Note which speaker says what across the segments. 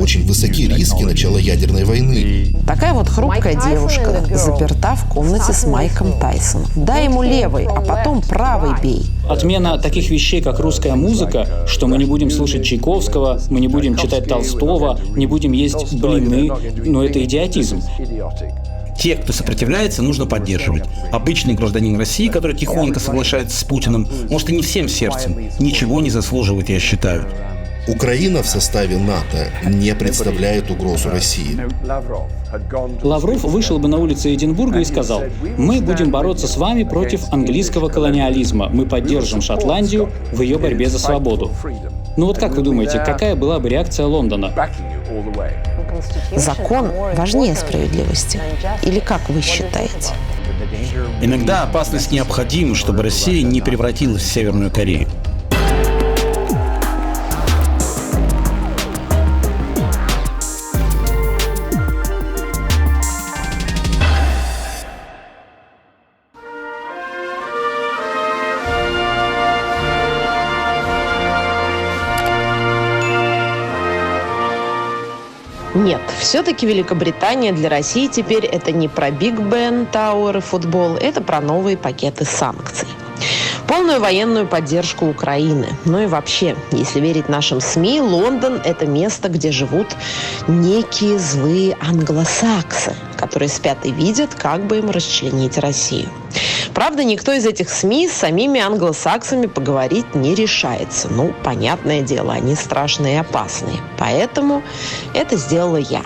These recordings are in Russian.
Speaker 1: Очень высоки риски начала ядерной войны.
Speaker 2: Такая вот хрупкая девушка заперта в комнате с Майком Тайсоном. Дай ему левый, а потом правый бей.
Speaker 3: Отмена таких вещей, как русская музыка, что мы не будем слушать Чайковского, мы не будем читать Толстого, не будем есть блины, но это идиотизм.
Speaker 4: Тех, кто сопротивляется, нужно поддерживать. Обычный гражданин России, который тихонько соглашается с Путиным, может, и не всем сердцем, ничего не заслуживает, я считаю.
Speaker 1: Украина в составе НАТО не представляет угрозу России.
Speaker 3: Лавров вышел бы на улицы Эдинбурга и сказал: «Мы будем бороться с вами против английского колониализма. Мы поддержим Шотландию в ее борьбе за свободу». Ну вот как вы думаете, какая была бы реакция Лондона?
Speaker 2: Закон важнее справедливости. Или как вы считаете?
Speaker 4: Иногда опасность необходима, чтобы Россия не превратилась в Северную Корею.
Speaker 2: Нет, все-таки Великобритания для России теперь это не про Биг Бен, Тауэр и футбол, это про новые пакеты санкций. Полную военную поддержку Украины. Ну и вообще, если верить нашим СМИ, Лондон – это место, где живут некие злые англосаксы, которые спят и видят, как бы им расчленить Россию. Правда, никто из этих СМИ с самими англосаксами поговорить не решается. Ну, понятное дело, они страшные и опасные. Поэтому это сделала я.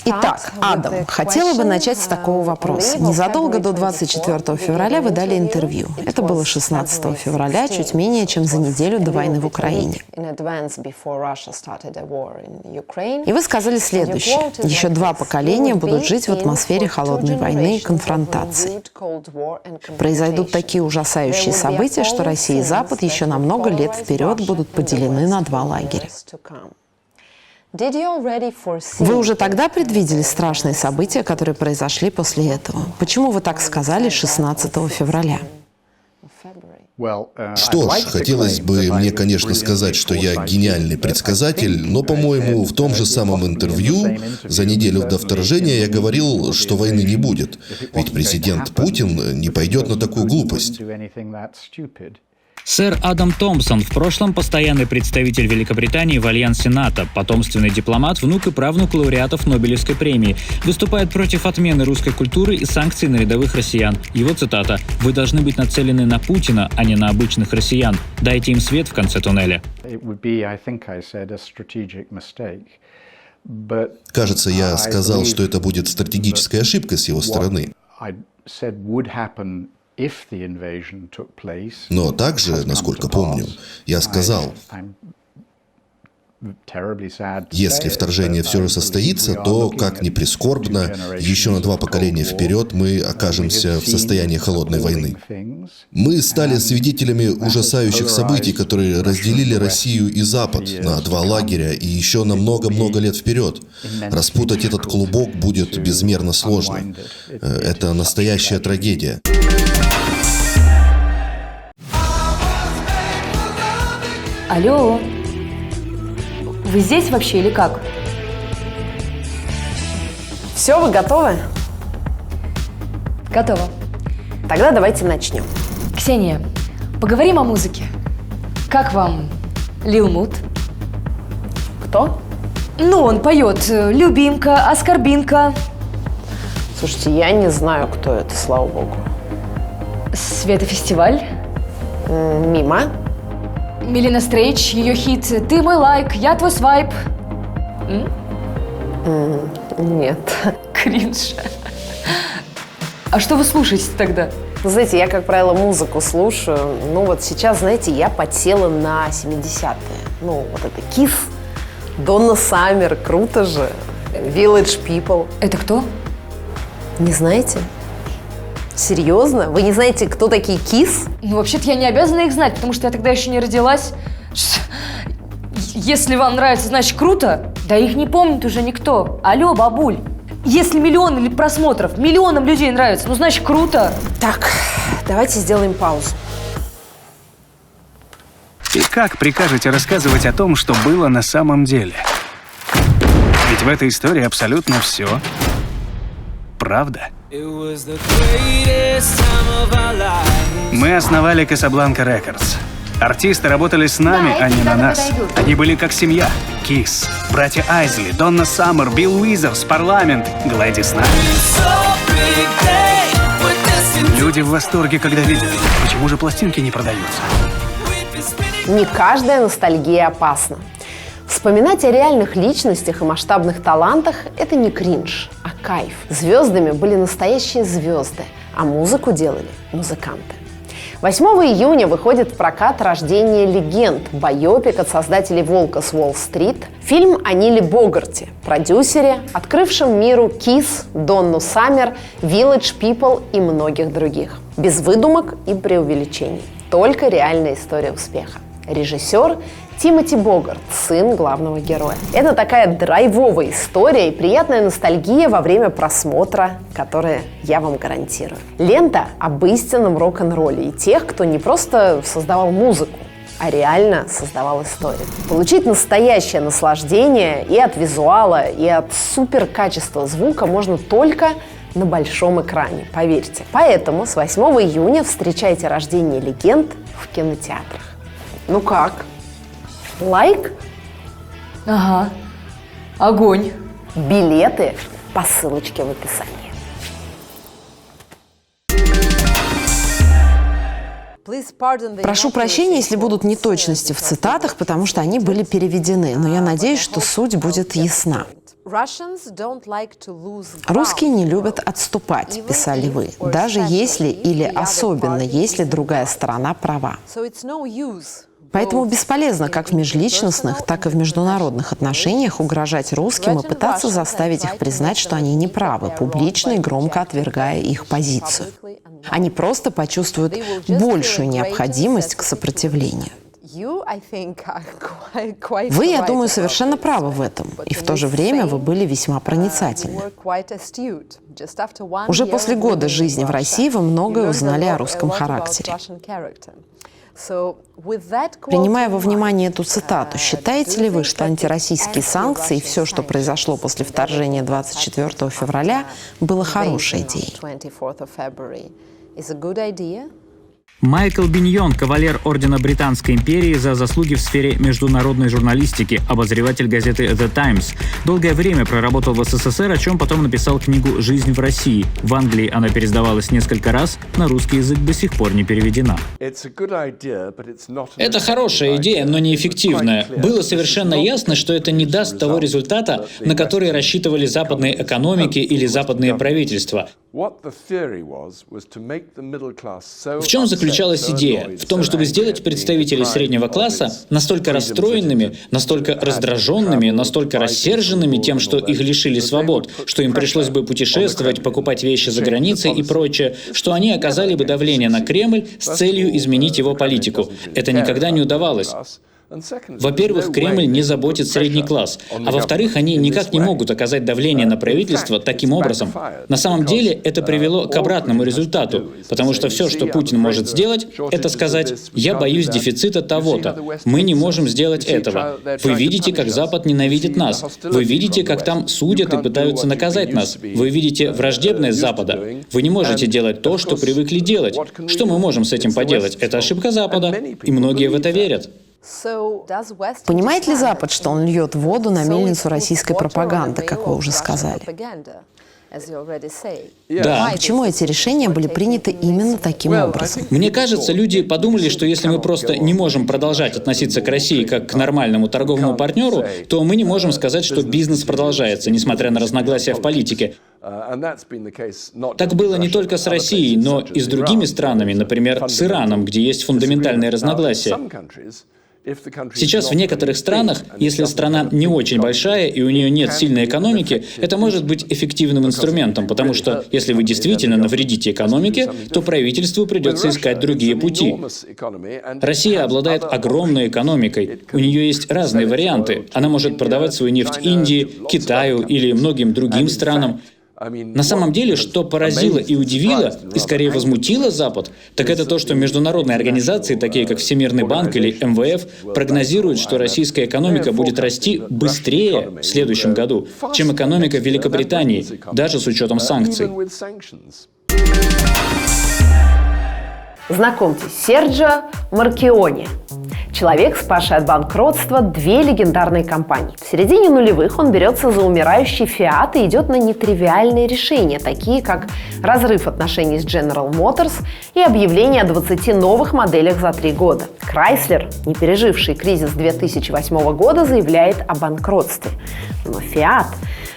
Speaker 2: Итак, Адам, хотела бы начать с такого вопроса. Незадолго до 24 февраля вы дали интервью. Это было 16 февраля, чуть менее чем за неделю до войны в Украине. И вы сказали следующее. Еще 2 поколения будут жить в атмосфере холодной войны и конфронтации. Произойдут такие ужасающие события, что Россия и Запад еще на много лет вперед будут поделены на 2 лагеря. Вы уже тогда предвидели страшные события, которые произошли после этого? Почему вы так сказали 16 февраля?
Speaker 1: Что ж, хотелось бы мне, конечно, сказать, что я гениальный предсказатель, но, по-моему, в том же самом интервью за неделю до вторжения я говорил, что войны не будет. Ведь президент Путин не пойдет на такую глупость.
Speaker 3: Сэр Адам Томпсон, в прошлом постоянный представитель Великобритании в альянсе НАТО, потомственный дипломат, внук и правнук лауреатов Нобелевской премии, выступает против отмены русской культуры и санкций на рядовых россиян. Его цитата: «Вы должны быть нацелены на Путина, а не на обычных россиян. Дайте им свет в конце туннеля».
Speaker 1: Кажется, я сказал, что это будет стратегической ошибкой с его стороны. Но также, насколько помню, я сказал, если вторжение все же состоится, то, как ни прискорбно, еще на 2 поколения вперед мы окажемся в состоянии холодной войны. Мы стали свидетелями ужасающих событий, которые разделили Россию и Запад на 2 лагеря и еще на много-много лет вперед. Распутать этот клубок будет безмерно сложно. Это настоящая трагедия.
Speaker 5: Алло, вы здесь вообще или как?
Speaker 2: Все, вы готовы?
Speaker 5: Готово.
Speaker 2: Тогда давайте начнем.
Speaker 5: Ксения, поговорим о музыке. Как вам Лил Мут?
Speaker 2: Кто?
Speaker 5: Ну, он поет «Любимка», «Оскорбинка».
Speaker 2: Слушайте, я не знаю, кто это, слава богу.
Speaker 5: Светофестиваль.
Speaker 2: Мимо.
Speaker 5: Милена Стрейч, ее хит «Ты мой лайк, я твой свайп».
Speaker 2: Нет.
Speaker 5: Кринж. А что вы слушаете тогда?
Speaker 2: Знаете, я, как правило, музыку слушаю. Ну вот сейчас, знаете, я подсела на 70-е. Ну, вот это Kiss, Donna Summer, круто же. Village People.
Speaker 5: Это кто?
Speaker 2: Не знаете? Серьезно? Вы не знаете, кто такие Kiss?
Speaker 5: Ну, вообще-то я не обязана их знать, потому что я тогда еще не родилась. Если вам нравится, значит круто. Да их не помнит уже никто. Алло, бабуль. Если миллион просмотров, миллионам людей нравится, ну значит круто.
Speaker 2: Так, давайте сделаем паузу.
Speaker 6: И как прикажете рассказывать о том, что было на самом деле? Ведь в этой истории абсолютно все правда. Мы основали Casablanca Records. Артисты работали с нами,
Speaker 5: Да,
Speaker 6: а не
Speaker 5: эти
Speaker 6: на
Speaker 5: ребята
Speaker 6: нас.
Speaker 5: подойдут.
Speaker 6: Они были как семья. Кис, братья Айзли, Донна Саммер, Билл Уизерс, Парламент, Глэдис Найт. Люди в восторге, когда видят, почему же пластинки не продаются.
Speaker 2: Не каждая ностальгия опасна. Вспоминать о реальных личностях и масштабных талантах – это не кринж, а кайф. Звездами были настоящие звезды, а музыку делали музыканты. 8 июня выходит в прокат «Рождение легенд» – байопик от создателей «Волка с Уолл-стрит». Фильм о Ниле Богарте, продюсере, открывшем миру Kiss, Донну Саммер, Village People и многих других. Без выдумок и преувеличений. Только реальная история успеха. Режиссер Тимоти Богарт, сын главного героя. Это такая драйвовая история и приятная ностальгия во время просмотра, которая я вам гарантирую. Лента об истинном рок-н-ролле и тех, кто не просто создавал музыку, а реально создавал историю. Получить настоящее наслаждение и от визуала, и от суперкачества звука можно только на большом экране, поверьте. Поэтому с 8 июня встречайте «Рождение легенд» в кинотеатрах. Ну как? Лайк?
Speaker 5: Ага. Огонь.
Speaker 2: Билеты по ссылочке в описании.
Speaker 7: Прошу прощения, если будут неточности в цитатах, потому что они были переведены, но я надеюсь, что суть будет ясна. Русские не любят отступать, писали вы, даже если или особенно если другая сторона права. Поэтому бесполезно как в межличностных, так и в международных отношениях угрожать русским и пытаться заставить их признать, что они неправы, публично и громко отвергая их позицию. Они просто почувствуют большую необходимость к сопротивлению. Вы, я думаю, совершенно правы в этом, и в то же время вы были весьма проницательны. Уже после года жизни в России вы многое узнали о русском характере. Принимая во внимание эту цитату, считаете ли вы, что антироссийские санкции и все, что произошло после вторжения 24 февраля, было хорошей идеей?
Speaker 3: Майкл Биньон, кавалер Ордена Британской империи за заслуги в сфере международной журналистики, обозреватель газеты The Times. Долгое время проработал в СССР, о чем потом написал книгу «Жизнь в России». В Англии она переиздавалась несколько раз, на русский язык до сих пор не переведена.
Speaker 8: Это хорошая идея, но неэффективная. Было совершенно ясно, что это не даст того результата, на который рассчитывали западные экономики или западные правительства. В чем заключалась идея? В том, чтобы сделать представителей среднего класса настолько расстроенными, настолько раздраженными, настолько рассерженными тем, что их лишили свобод, что им пришлось бы путешествовать, покупать вещи за границей и прочее, что они оказали бы давление на Кремль с целью изменить его политику. Это никогда не удавалось. Во-первых, Кремль не заботит средний класс, а во-вторых, они никак не могут оказать давление на правительство таким образом. На самом деле это привело к обратному результату, потому что все, что Путин может сделать, это сказать: «Я боюсь дефицита того-то, мы не можем сделать этого. Вы видите, как Запад ненавидит нас, вы видите, как там судят и пытаются наказать нас, вы видите враждебность Запада, вы не можете делать то, что привыкли делать. Что мы можем с этим поделать? Это ошибка Запада, и многие в это верят».
Speaker 7: Понимает ли Запад, что он льет воду на мельницу российской пропаганды, как вы уже сказали?
Speaker 8: Да.
Speaker 7: Почему эти решения были приняты именно таким образом?
Speaker 8: Мне кажется, люди подумали, что если мы просто не можем продолжать относиться к России как к нормальному торговому партнеру, то мы не можем сказать, что бизнес продолжается, несмотря на разногласия в политике. Так было не только с Россией, но и с другими странами, например, с Ираном, где есть фундаментальные разногласия. Сейчас в некоторых странах, если страна не очень большая и у нее нет сильной экономики, это может быть эффективным инструментом, потому что если вы действительно навредите экономике, то правительству придется искать другие пути. Россия обладает огромной экономикой, у нее есть разные варианты. Она может продавать свою нефть Индии, Китаю или многим другим странам. На самом деле, что поразило и удивило, и скорее возмутило Запад, так это то, что международные организации, такие как Всемирный банк или МВФ, прогнозируют, что российская экономика будет расти быстрее в следующем году, чем экономика Великобритании, даже с учетом санкций.
Speaker 2: Знакомьтесь, Серджио Марчиони. Человек, спасший от банкротства две легендарные компании. В середине нулевых он берется за умирающий Fiat и идет на нетривиальные решения, такие как разрыв отношений с General Motors и объявление о 20 новых моделях за 3 года. Chrysler, не переживший кризис 2008 года, заявляет о банкротстве. Но Fiat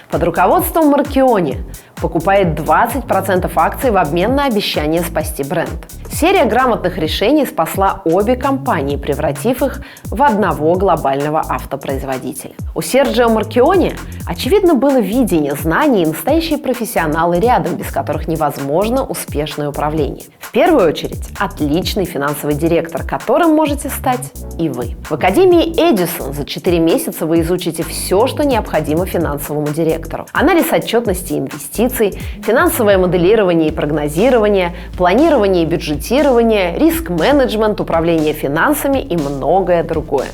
Speaker 2: под руководством Марчиони покупает 20% акций в обмен на обещание спасти бренд. Серия грамотных решений спасла обе компании, превратив их в одного глобального автопроизводителя. У Серджио Марчиони, очевидно, было видение, знания и настоящие профессионалы рядом, без которых невозможно успешное управление. В первую очередь, отличный финансовый директор, которым можете стать и вы. В Академии Эдисон за 4 месяца вы изучите все, что необходимо финансовому директору. Анализ отчетности и инвестиций, финансовое моделирование и прогнозирование, планирование и бюджетирование, риск-менеджмент, управление финансами и многое другое.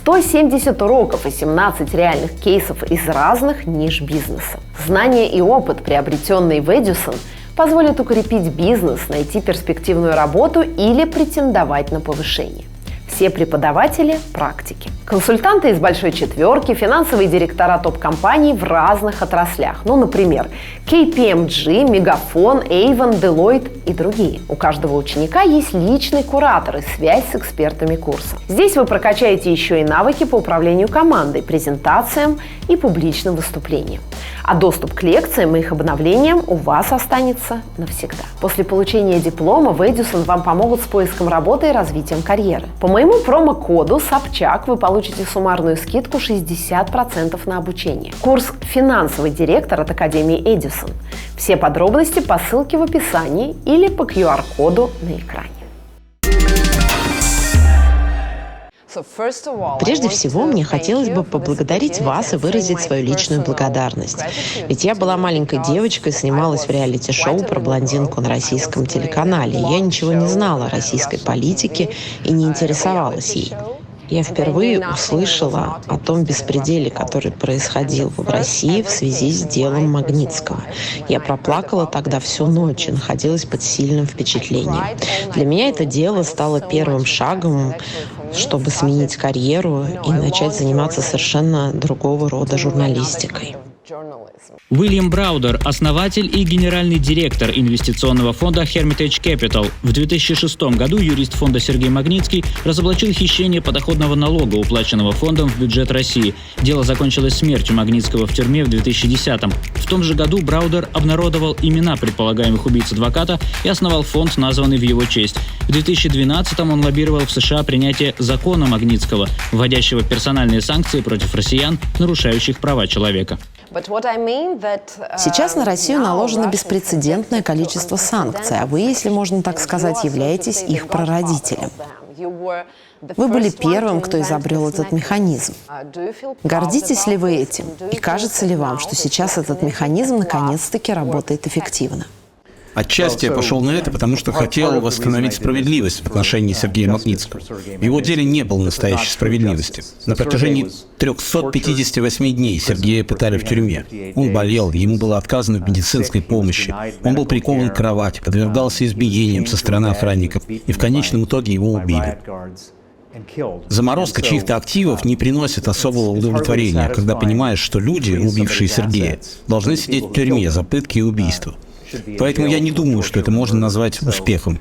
Speaker 2: 170 уроков и 17 реальных кейсов из разных ниш бизнеса. Знания и опыт, приобретенные в Эдисон, позволят укрепить бизнес, найти перспективную работу или претендовать на повышение. Все преподаватели – практики. Консультанты из «Большой четверки», финансовые директора топ-компаний в разных отраслях. Ну, например, KPMG, Мегафон, Avon, Deloitte и другие. У каждого ученика есть личный куратор и связь с экспертами курса. Здесь вы прокачаете еще и навыки по управлению командой, презентациям и публичным выступлениям. А доступ к лекциям и их обновлениям у вас останется навсегда. После получения диплома в Эдисон вам помогут с поиском работы и развитием карьеры. По моему промокоду Собчак вы получите суммарную скидку 60% на обучение. Курс «Финансовый директор» от Академии Эдисон. Все подробности по ссылке в описании или по QR-коду на экране.
Speaker 7: Прежде всего, мне хотелось бы поблагодарить вас и выразить свою личную благодарность. Ведь я была маленькой девочкой, снималась в реалити-шоу про блондинку на российском телеканале. Я ничего не знала о российской политике и не интересовалась ей. Я впервые услышала о том беспределе, который происходил в России в связи с делом Магнитского. Я проплакала тогда всю ночь и находилась под сильным впечатлением. Для меня это дело стало первым шагом, чтобы сменить карьеру и начать заниматься совершенно другого рода журналистикой.
Speaker 3: Уильям Браудер, основатель и генеральный директор инвестиционного фонда Hermitage Capital. В 2006 году юрист фонда Сергей Магнитский разоблачил хищение подоходного налога, уплаченного фондом в бюджет России. Дело закончилось смертью Магнитского в тюрьме в 2010-м. В том же году Браудер обнародовал имена предполагаемых убийц адвоката и основал фонд, названный в его честь. В 2012-м он лоббировал в США принятие закона Магнитского, вводящего персональные санкции против россиян, нарушающих права человека.
Speaker 7: Сейчас на Россию наложено беспрецедентное количество санкций, а вы, если можно так сказать, являетесь их прародителем. Вы были первым, кто изобрел этот механизм. Гордитесь ли вы этим? И кажется ли вам, что сейчас этот механизм наконец-таки работает эффективно?
Speaker 4: Отчасти я пошел на это, потому что хотел восстановить справедливость в отношении Сергея Магнитского. В его деле не было настоящей справедливости. На протяжении 358 дней Сергея пытали в тюрьме. Он болел, ему было отказано в медицинской помощи. Он был прикован к кровати, подвергался избиениям со стороны охранников, и в конечном итоге его убили. Заморозка чьих-то активов не приносит особого удовлетворения, когда понимаешь, что люди, убившие Сергея, должны сидеть в тюрьме за пытки и убийства. Поэтому я не думаю, что это можно назвать успехом.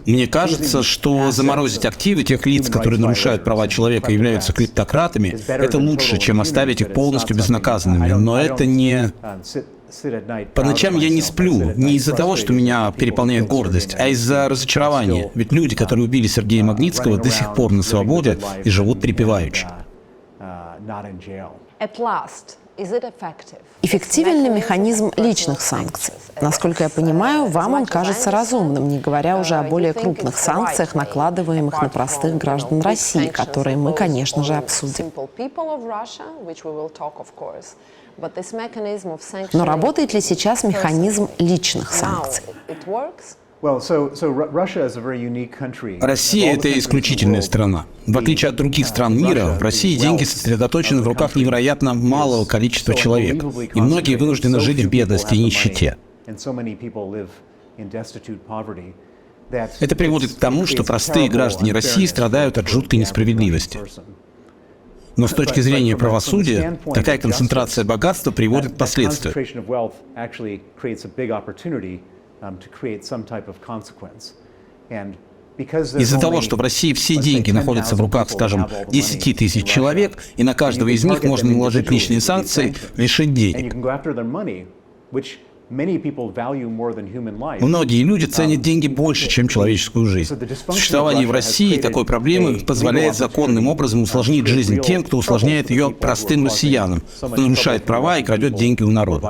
Speaker 4: Мне кажется, что заморозить активы тех лиц, которые нарушают права человека и являются клептократами, это лучше, чем оставить их полностью безнаказанными. Но это не... По ночам я не сплю, не из-за того, что меня переполняет гордость, а из-за разочарования. Ведь люди, которые убили Сергея Магнитского, до сих пор на свободе и живут припеваючи.
Speaker 7: Эффективен ли механизм личных санкций? Насколько я понимаю, вам он кажется разумным, не говоря уже о более крупных санкциях, накладываемых на простых граждан России, которые мы, конечно же, обсудим. Но работает ли сейчас механизм личных санкций?
Speaker 4: Россия – это исключительная страна. В отличие от других стран мира, в России деньги сосредоточены в руках невероятно малого количества человек, и многие вынуждены жить в бедности и нищете. Это приводит к тому, что простые граждане России страдают от жуткой несправедливости. Но с точки зрения правосудия, такая концентрация богатства приводит к последствиям. Из-за того, что в России все деньги находятся в руках, скажем, 10 тысяч человек, и на каждого из них можно наложить личные санкции, лишить денег. Многие люди ценят деньги больше, чем человеческую жизнь. Существование в России такой проблемы позволяет законным образом усложнить жизнь тем, кто усложняет ее простым россиянам, кто нарушает права и крадет деньги у народа.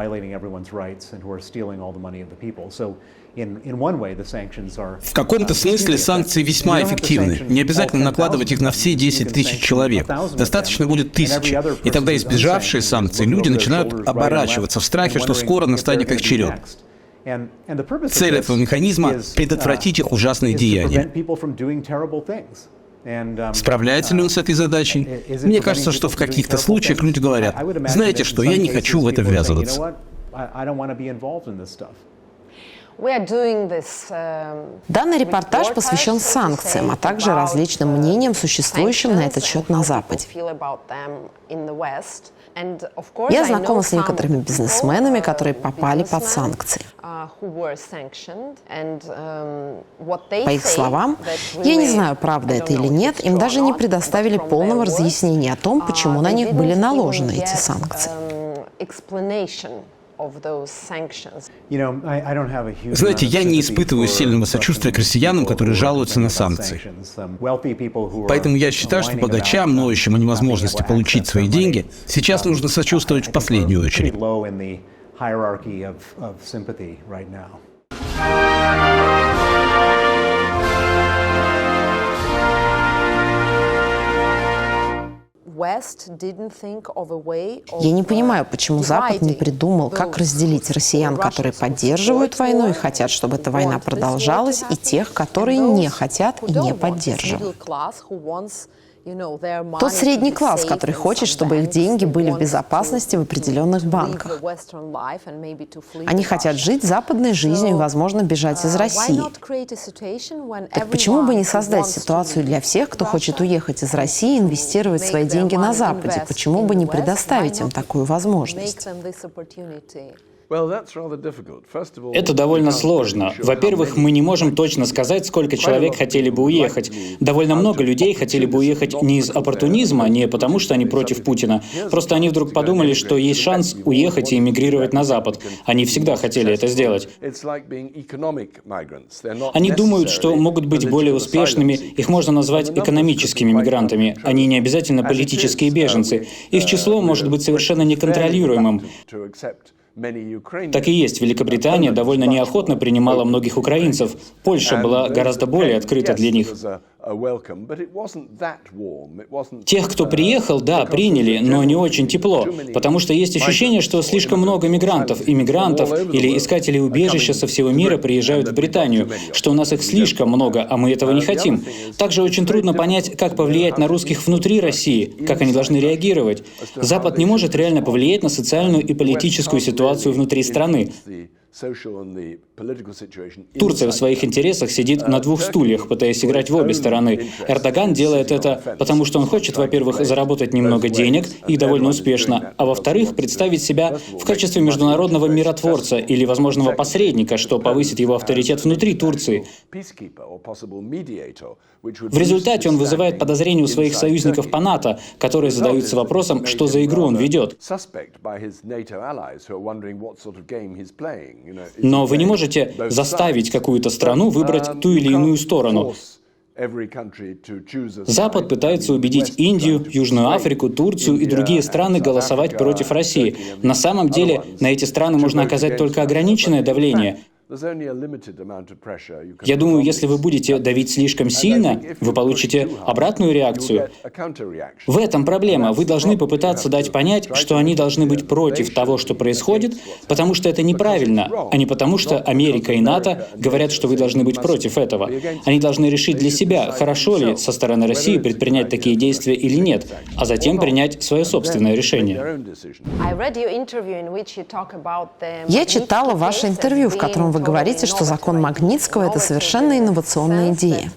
Speaker 4: В каком-то смысле санкции весьма эффективны. Не обязательно накладывать их на все 10 тысяч человек. Достаточно будет 1000. И тогда избежавшие санкций люди начинают оборачиваться в страхе, что скоро настанет их черед. Цель этого механизма – предотвратить их ужасные деяния. Справляется ли он с этой задачей? Мне кажется, что в каких-то случаях люди говорят: «Знаете что, я не хочу в это ввязываться».
Speaker 7: Данный репортаж посвящен санкциям, а также различным мнениям, существующим на этот счет на Западе. Я знакома с некоторыми бизнесменами, которые попали под санкции. По их словам, я не знаю, правда это или нет, им даже не предоставили полного разъяснения о том, почему на них были наложены эти санкции.
Speaker 4: Знаете, я не испытываю сильного сочувствия к россиянам, которые жалуются на санкции. Поэтому я считаю, что богачам, ноющим о невозможности получить свои деньги, сейчас нужно сочувствовать в последнюю очередь.
Speaker 7: Я не понимаю, почему Запад не придумал, как разделить россиян, которые поддерживают войну и хотят, чтобы эта война продолжалась, и тех, которые не хотят и не поддерживают. Тот средний класс, который хочет, чтобы их деньги были в безопасности в определенных банках. Они хотят жить западной жизнью и, возможно, бежать из России. Так почему бы не создать ситуацию для всех, кто хочет уехать из России и инвестировать свои деньги на Западе? Почему бы не предоставить им такую возможность?
Speaker 8: Это довольно сложно. Во-первых, мы не можем точно сказать, сколько человек хотели бы уехать. Довольно много людей хотели бы уехать не из оппортунизма, не потому, что они против Путина. Просто они вдруг подумали, что есть шанс уехать и эмигрировать на Запад. Они всегда хотели это сделать. Они думают, что могут быть более успешными. Их можно назвать экономическими мигрантами. Они не обязательно политические беженцы. Их число может быть совершенно неконтролируемым. Так и есть. Великобритания довольно неохотно принимала многих украинцев. Польша была гораздо более открыта для них. Тех, кто приехал, да, приняли, но не очень тепло, потому что есть ощущение, что слишком много мигрантов, иммигрантов или искателей убежища со всего мира приезжают в Британию, что у нас их слишком много, а мы этого не хотим. Также очень трудно понять, как повлиять на русских внутри России, как они должны реагировать. Запад не может реально повлиять на социальную и политическую ситуацию внутри страны. Турция в своих интересах сидит на двух стульях, пытаясь играть в обе стороны. Эрдоган делает это, потому что он хочет, во-первых, заработать немного денег, и довольно успешно, а во-вторых, представить себя в качестве международного миротворца или возможного посредника, что повысит его авторитет внутри Турции. В результате он вызывает подозрения у своих союзников по НАТО, которые задаются вопросом, что за игру он ведет. Но вы не можете заставить какую-то страну выбрать ту или иную сторону. Запад пытается убедить Индию, Южную Африку, Турцию и другие страны голосовать против России. На самом деле на эти страны можно оказать только ограниченное давление. Я думаю, если вы будете давить слишком сильно, вы получите обратную реакцию. В этом проблема. Вы должны попытаться дать понять, что они должны быть против того, что происходит, потому что это неправильно, а не потому, что Америка и НАТО говорят, что вы должны быть против этого. Они должны решить для себя, хорошо ли со стороны России предпринять такие действия или нет, а затем принять свое собственное решение.
Speaker 7: Я читала ваше интервью, в котором вы говорите, что закон Магнитского – это совершенно инновационная идея.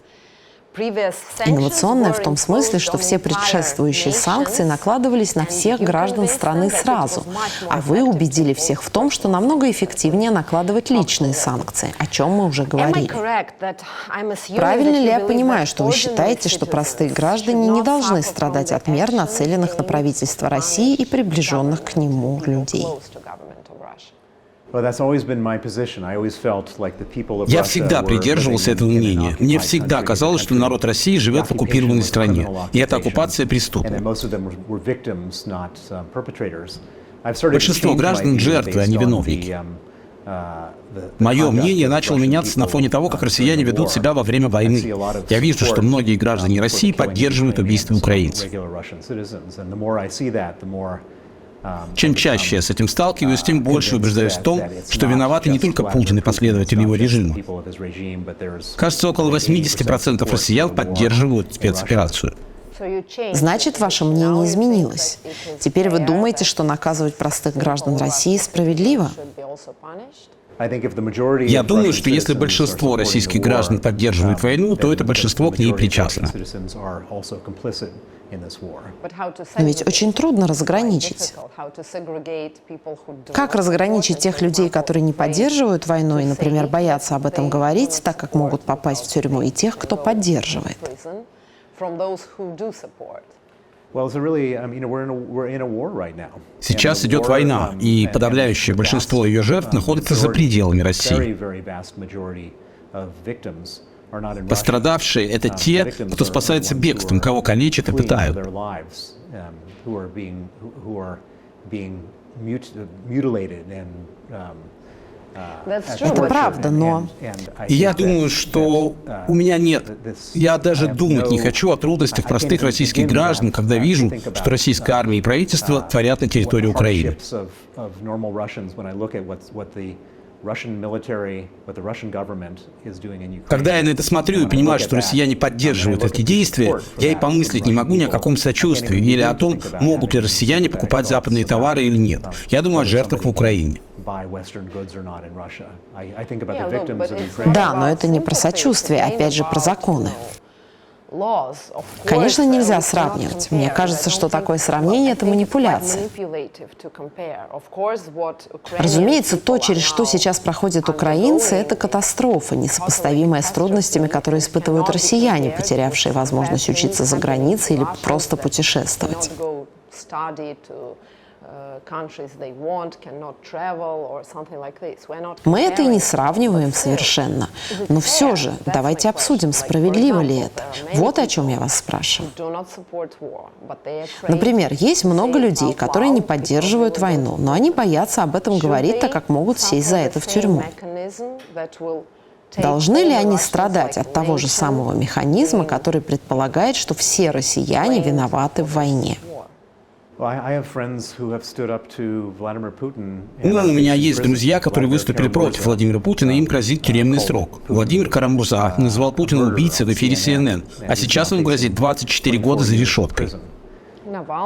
Speaker 7: Инновационная в том смысле, что все предшествующие санкции накладывались на всех граждан страны сразу, а вы убедили всех в том, что намного эффективнее накладывать личные санкции, о чем мы уже говорили. Правильно ли я понимаю, что вы считаете, что простые граждане не должны страдать от мер, нацеленных на правительство России и приближенных к нему людей?
Speaker 4: Я всегда придерживался этого мнения. Мне всегда казалось, что народ России живет в оккупированной стране, и эта оккупация преступна. Большинство граждан – жертвы, а не виновники. Мое мнение начало меняться на фоне того, как россияне ведут себя во время войны. Я вижу, что многие граждане России поддерживают убийство украинцев. Чем чаще я с этим сталкиваюсь, тем больше убеждаюсь в том, что виноваты не только Путин и последователи его режима. Кажется, около 80% россиян поддерживают спецоперацию.
Speaker 7: Значит, ваше мнение изменилось. Теперь вы думаете, что наказывать простых граждан России справедливо?
Speaker 4: Я думаю, что если большинство российских граждан поддерживает войну, то это большинство к ней причастно.
Speaker 7: Но ведь очень трудно разграничить. Как разграничить тех людей, которые не поддерживают войну и, например, боятся об этом говорить, так как могут попасть в тюрьму, и тех, кто поддерживает?
Speaker 4: Сейчас идет война, и подавляющее большинство ее жертв находится за пределами России. Пострадавшие – это те, кто спасается бегством, кого калечат и пытают.
Speaker 7: Это правда, но...
Speaker 4: И я думаю, что у меня нет. Я даже думать не хочу о трудностях простых российских граждан, когда вижу, что российская армия и правительство творят на территории Украины. Когда я на это смотрю и понимаю, что россияне поддерживают эти действия, я и помыслить не могу ни о каком сочувствии или о том, могут ли россияне покупать западные товары или нет. Я думаю о жертвах в Украине.
Speaker 7: Да, но это не про сочувствие, опять же про законы. Конечно, нельзя сравнивать. Мне кажется, что такое сравнение – это манипуляция. Разумеется, то, через что сейчас проходят украинцы, это катастрофа, несопоставимая с трудностями, которые испытывают россияне, потерявшие возможность учиться за границей или просто путешествовать. Мы это и не сравниваем совершенно. Но все же, давайте обсудим, справедливо ли это. Вот о чем я вас спрашиваю. Например, есть много людей, которые не поддерживают войну, но они боятся об этом говорить, так как могут сесть за это в тюрьму. Должны ли они страдать от того же самого механизма, который предполагает, что все россияне виноваты в войне?
Speaker 4: У меня есть друзья, которые выступили против Владимира Путина, и им грозит тюремный срок. Владимир Карамурза назвал Путина убийцей в эфире CNN, а сейчас ему грозит 24 года за решеткой.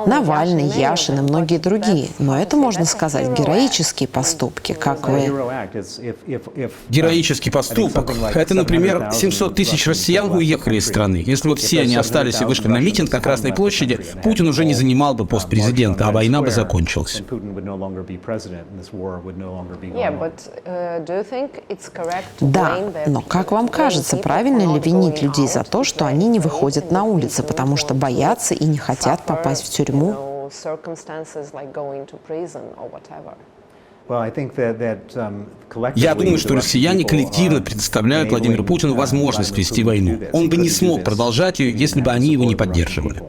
Speaker 7: Навальный, Яшин и многие другие. Но это, можно сказать, героические поступки, как вы...
Speaker 4: Героический поступок – это, например, 700 тысяч россиян уехали из страны. Если бы все они остались и вышли на митинг на Красной площади, Путин уже не занимал бы пост президента, а война бы закончилась.
Speaker 7: Да, но как вам кажется, правильно ли винить людей за то, что они не выходят на улицы, потому что боятся и не хотят попасть в тюрьму?
Speaker 4: Я думаю, что россияне коллективно представляют Владимиру Путину возможность вести войну. Он бы не смог продолжать ее, если бы они его не поддерживали.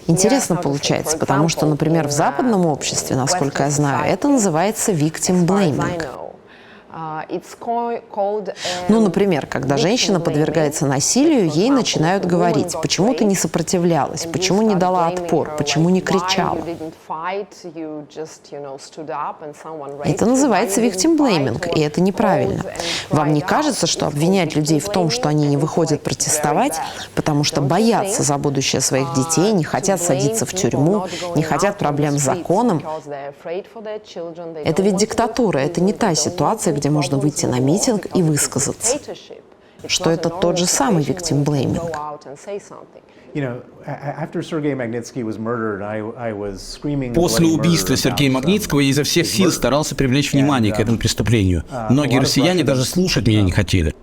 Speaker 7: Интересно получается, потому что, например, в западном обществе, насколько я знаю, это называется victim blaming. Ну, например, когда женщина подвергается насилию, ей начинают говорить, почему ты не сопротивлялась, почему не дала отпор, почему не кричала. Это называется victim blaming, и это неправильно. Вам не кажется, что обвинять людей в том, что они не выходят протестовать, потому что боятся за будущее своих детей, не хотят садиться в тюрьму, не хотят проблем с законом? Это ведь диктатура, это не та ситуация, где можно выйти на митинг и высказаться. Что это тот же самый victim blaming.
Speaker 4: После убийства Сергея Магнитского я изо всех сил старался привлечь внимание к этому преступлению. Многие россияне даже слушать меня не хотели.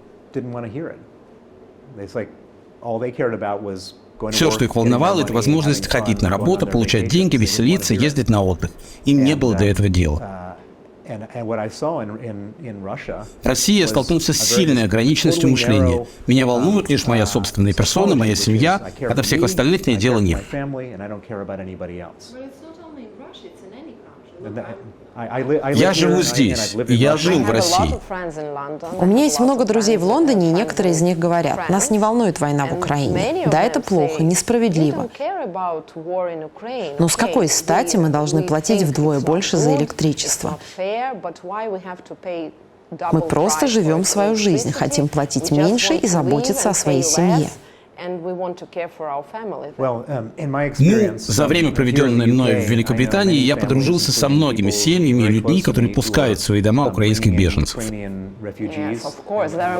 Speaker 4: Все, что их волновало, это возможность ходить на работу, получать деньги, веселиться, ездить на отдых. Им не было до этого дела. Россия столкнулась с сильной ограниченностью мышления. Меня волнует лишь моя собственная персона, моя семья, а до всех остальных мне дела нет. Я живу здесь, и я жил в России.
Speaker 7: У меня есть много друзей в Лондоне, и некоторые из них говорят, нас не волнует война в Украине. Да, это плохо, несправедливо. Но с какой стати мы должны платить вдвое больше за электричество? Мы просто живем свою жизнь, хотим платить меньше и заботиться о своей семье.
Speaker 4: За время, проведенное мной в Великобритании, я подружился со многими семьями и людьми, которые пускают в свои дома украинских беженцев.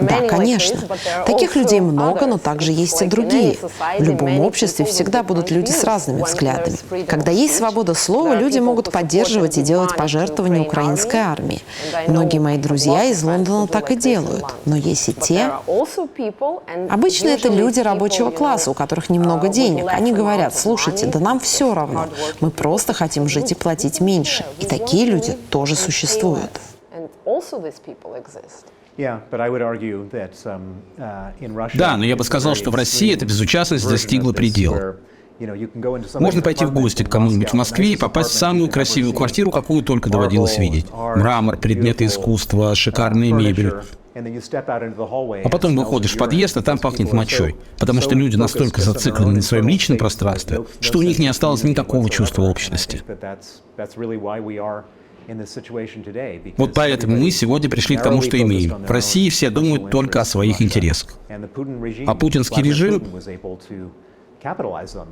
Speaker 7: Да, конечно. Таких людей много, но также есть и другие. В любом обществе всегда будут люди с разными взглядами. Когда есть свобода слова, люди могут поддерживать и делать пожертвования украинской армии. Многие мои друзья из Лондона так и делают. Но есть и те... Обычно это люди рабочего класса, у которых немного денег. Они говорят, слушайте, да нам все равно. Мы просто хотим жить и платить меньше. И такие люди тоже существуют.
Speaker 4: Да, но я бы сказал, что в России эта безучастность достигла предела. Можно пойти в гости к кому-нибудь в Москве и попасть в самую красивую квартиру, какую только доводилось видеть. Мрамор, предметы искусства, шикарная мебель. А потом выходишь в подъезд, а там пахнет мочой. Потому что люди настолько зациклены на своем личном пространстве, что у них не осталось никакого чувства общности. Вот поэтому мы сегодня пришли к тому, что имеем. В России все думают только о своих интересах. А путинский режим...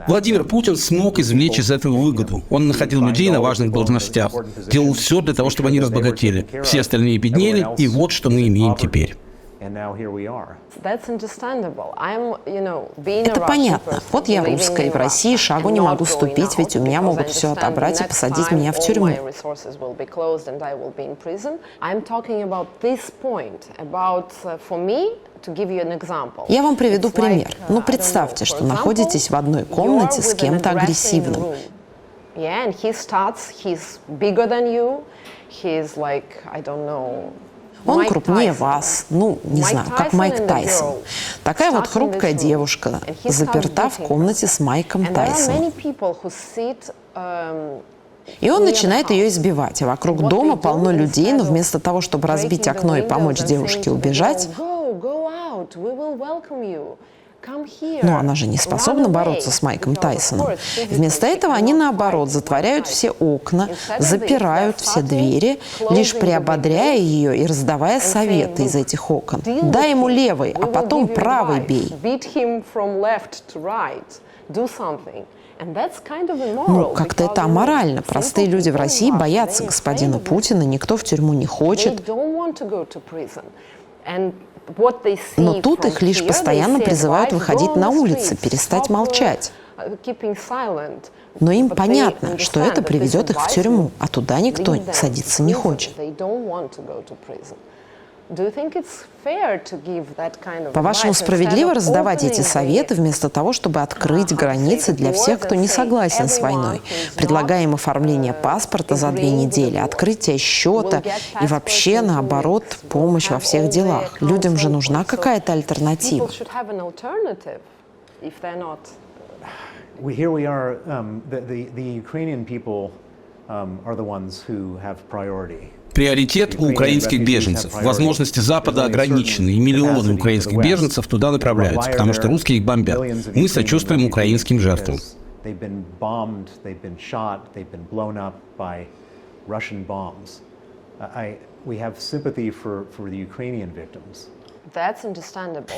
Speaker 4: Владимир Путин смог извлечь из этого выгоду. Он находил людей на важных должностях, делал все для того, чтобы они разбогатели. Все остальные беднели, и вот что мы имеем теперь.
Speaker 7: Это понятно. Вот я русская, и в России шагу не могу ступить, ведь у меня могут все отобрать и посадить меня в тюрьму. Я вам приведу пример. Ну, представьте, что находитесь в одной комнате с кем-то агрессивным. Он крупнее вас, ну, не знаю, как Майк Тайсон. Такая вот хрупкая девушка, заперта в комнате с Майком Тайсоном. И он начинает ее избивать, а вокруг дома полно людей, но вместо того, чтобы разбить окно и помочь девушке убежать, но она же не способна бороться с Майком Тайсоном. Вместо этого они, наоборот, затворяют все окна, запирают все двери, лишь приободряя ее и раздавая советы из этих окон. Дай ему левый, а потом правый бей. Ну, как-то это аморально. Простые люди в России боятся господина Путина, никто в тюрьму не хочет. Но тут их лишь постоянно призывают выходить на улицы, перестать молчать. Но им понятно, что это приведет их в тюрьму, а туда никто садиться не хочет. По-вашему, справедливо раздавать эти советы вместо того, чтобы открыть границы для всех, кто не согласен с войной? Предлагаем оформление паспорта за 2 недели, открытие счета и вообще, наоборот, помощь во всех делах. Людям же нужна какая-то альтернатива.
Speaker 9: Here we are, the Ukrainian people are the ones who have priority.
Speaker 4: Приоритет у украинских беженцев. Возможности Запада ограничены, и миллионы украинских беженцев туда направляются, потому что русские их бомбят. Мы сочувствуем украинским жертвам.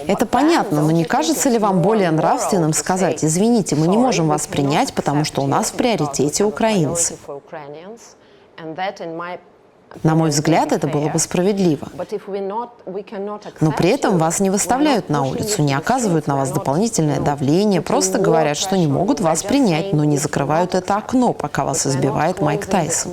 Speaker 7: Это понятно, но не кажется ли вам более нравственным сказать: извините, мы не можем вас принять, потому что у нас в приоритете украинцы? На мой взгляд, это было бы справедливо. Но при этом вас не выставляют на улицу, не оказывают на вас дополнительное давление, просто говорят, что не могут вас принять, но не закрывают это окно, пока вас избивает Майк Тайсон.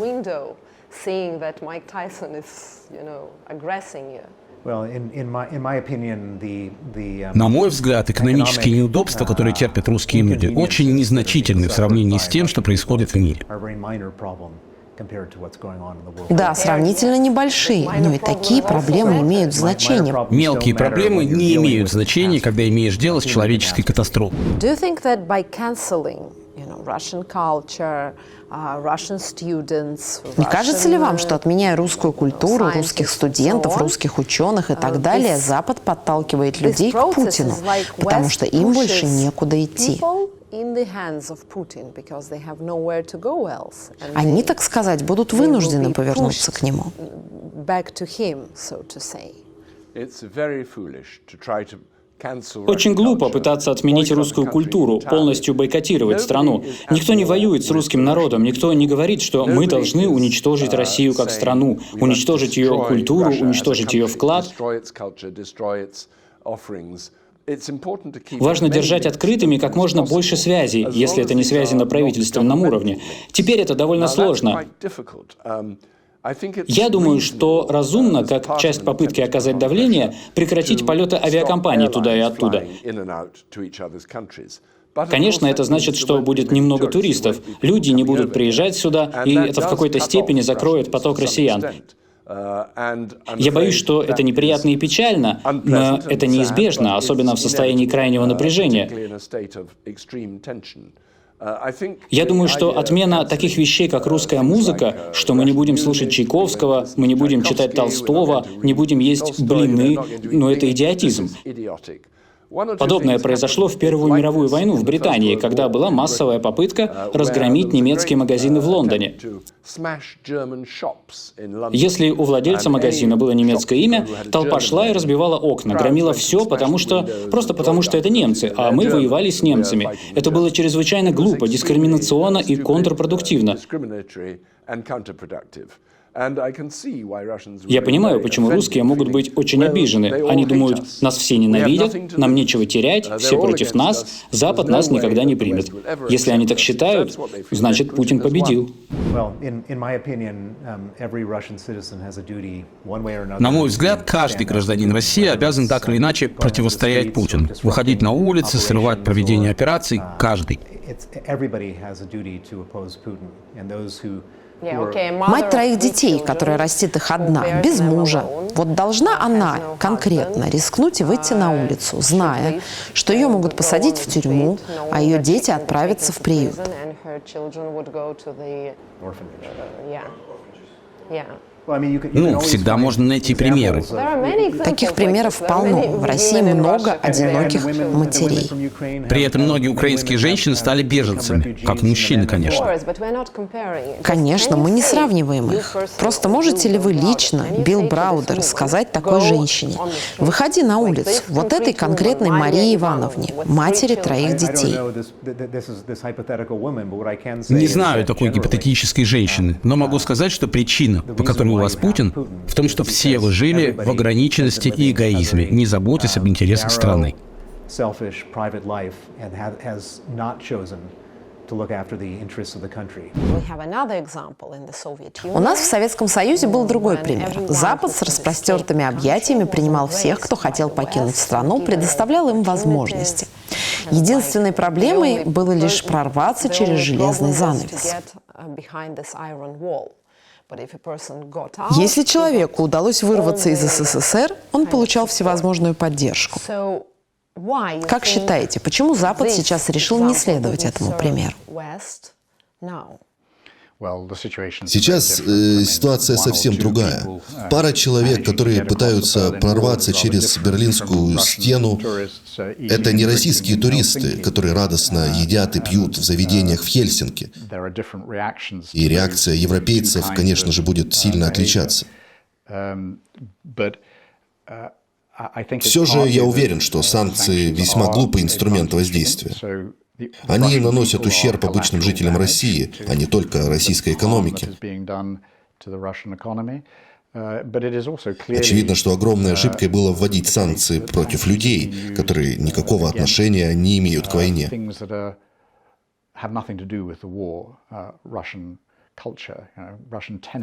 Speaker 4: На мой взгляд, экономические неудобства, которые терпят русские люди, очень незначительны в сравнении с тем, что происходит в мире.
Speaker 7: Да, сравнительно небольшие, но и такие проблемы имеют значение.
Speaker 4: Мелкие проблемы не имеют значения, когда имеешь дело с человеческой катастрофой.
Speaker 7: Не кажется ли вам, что, отменяя русскую культуру, русских студентов, русских ученых и так далее, Запад подталкивает людей к Путину, потому что им больше некуда идти? Они, так сказать, будут вынуждены повернуться к нему.
Speaker 8: Очень глупо пытаться отменить русскую культуру, полностью бойкотировать страну. Никто не воюет с русским народом, никто не говорит, что мы должны уничтожить Россию как страну, уничтожить ее культуру, уничтожить ее вклад. Важно держать открытыми как можно больше связей, если это не связи на правительственном уровне. Теперь это довольно сложно. Я думаю, что разумно, как часть попытки оказать давление, прекратить полеты авиакомпаний туда и оттуда. Конечно, это значит, что будет немного туристов. Люди не будут приезжать сюда, и это в какой-то степени закроет поток россиян. Я боюсь, что это неприятно и печально, но это неизбежно, особенно в состоянии крайнего напряжения. Я думаю, что отмена таких вещей, как русская музыка, что мы не будем слушать Чайковского, мы не будем читать Толстого, не будем есть блины, но это идиотизм. Подобное произошло в Первую мировую войну в Британии, когда была массовая попытка разгромить немецкие магазины в Лондоне. Если у владельца магазина было немецкое имя, толпа шла и разбивала окна, громила все, просто потому что это немцы, а мы воевали с немцами. Это было чрезвычайно глупо, дискриминационно и контрпродуктивно. Я понимаю, почему русские могут быть очень обижены. Они думают, нас все ненавидят, нам нечего терять, все против нас, Запад нас никогда не примет. Если они так считают, значит, Путин победил.
Speaker 4: На мой взгляд, каждый гражданин России обязан так или иначе противостоять Путину. Выходить на улицы, срывать проведение операций – каждый.
Speaker 7: Мать 3 детей, которая растит их одна, без мужа. Вот должна она конкретно рискнуть и выйти на улицу, зная, что ее могут посадить в тюрьму, а ее дети отправятся в приют.
Speaker 4: Ну, всегда можно найти примеры.
Speaker 7: Таких примеров полно. В России много одиноких матерей.
Speaker 4: При этом многие украинские женщины стали беженцами, как мужчины, конечно.
Speaker 7: Конечно, мы не сравниваем их. Просто можете ли вы лично, Билл Браудер, сказать такой женщине: выходи на улицу, вот этой конкретной Марии Ивановне, матери 3 детей?
Speaker 4: Не знаю такой гипотетической женщины, но могу сказать, что причина, по которой у вас Путин, в том, что все вы жили в ограниченности и эгоизме, не заботясь об интересах страны.
Speaker 7: У нас в Советском Союзе был другой пример. Запад с распростертыми объятиями принимал всех, кто хотел покинуть страну, предоставлял им возможности. Единственной проблемой было лишь прорваться через железный занавес. Если человеку удалось вырваться из СССР, он получал всевозможную поддержку. Как считаете, почему Запад сейчас решил не следовать этому примеру?
Speaker 1: Сейчас ситуация совсем другая. Пара человек, которые пытаются прорваться через Берлинскую стену, это не российские туристы, которые радостно едят и пьют в заведениях в Хельсинки. И реакция европейцев, конечно же, будет сильно отличаться. Все же я уверен, что санкции весьма глупый инструмент воздействия. Они наносят ущерб обычным жителям России, а не только российской экономике. Очевидно, что огромной ошибкой было вводить санкции против людей, которые никакого отношения не имеют к войне.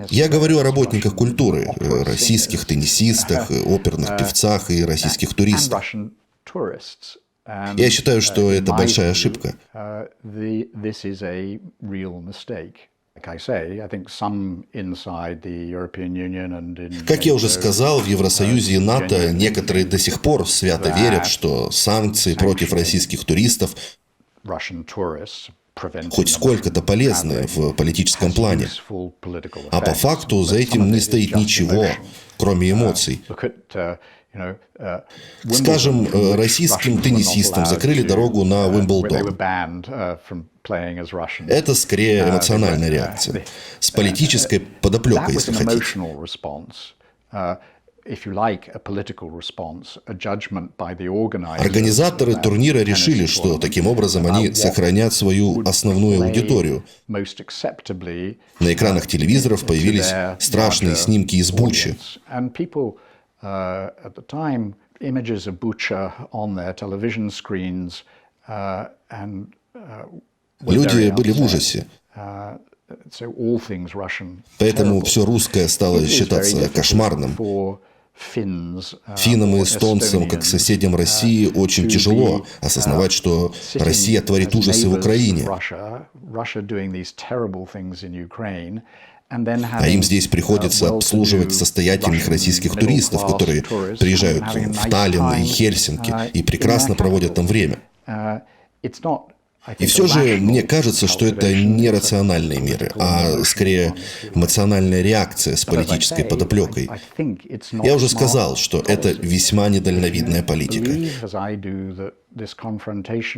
Speaker 1: Я говорю о работниках культуры, российских теннисистах, оперных певцах и российских туристах. Я считаю, что это большая ошибка. Как я уже сказал, в Евросоюзе и НАТО некоторые до сих пор свято верят, что санкции против российских туристов хоть сколько-то полезны в политическом плане. А по факту за этим не стоит ничего, кроме эмоций. Скажем, российским теннисистам закрыли дорогу на Уимблдон. Это скорее эмоциональная реакция, с политической подоплекой, если хотите. Организаторы турнира решили, что таким образом они сохранят свою основную аудиторию. На экранах телевизоров появились страшные снимки из Бучи. Люди были в ужасе. Поэтому все русское стало считаться кошмарным. Финнам и эстонцам, как соседям России, очень тяжело осознавать, что Россия творит ужасы в Украине. А им здесь приходится обслуживать состоятельных российских туристов, которые приезжают в Таллин и Хельсинки и прекрасно проводят там время. И все же мне кажется, что это не рациональные меры, а скорее эмоциональная реакция с политической подоплекой. Я уже сказал, что это весьма недальновидная политика.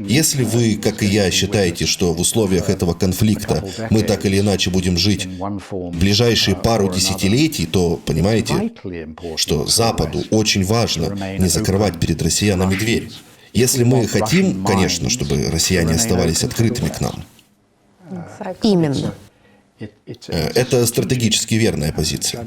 Speaker 1: Если вы, как и я, считаете, что в условиях этого конфликта мы так или иначе будем жить в ближайшие пару десятилетий, то понимаете, что Западу очень важно не закрывать перед россиянами дверь. Если мы хотим, конечно, чтобы россияне оставались открытыми к нам.
Speaker 7: Именно.
Speaker 1: Это стратегически верная позиция.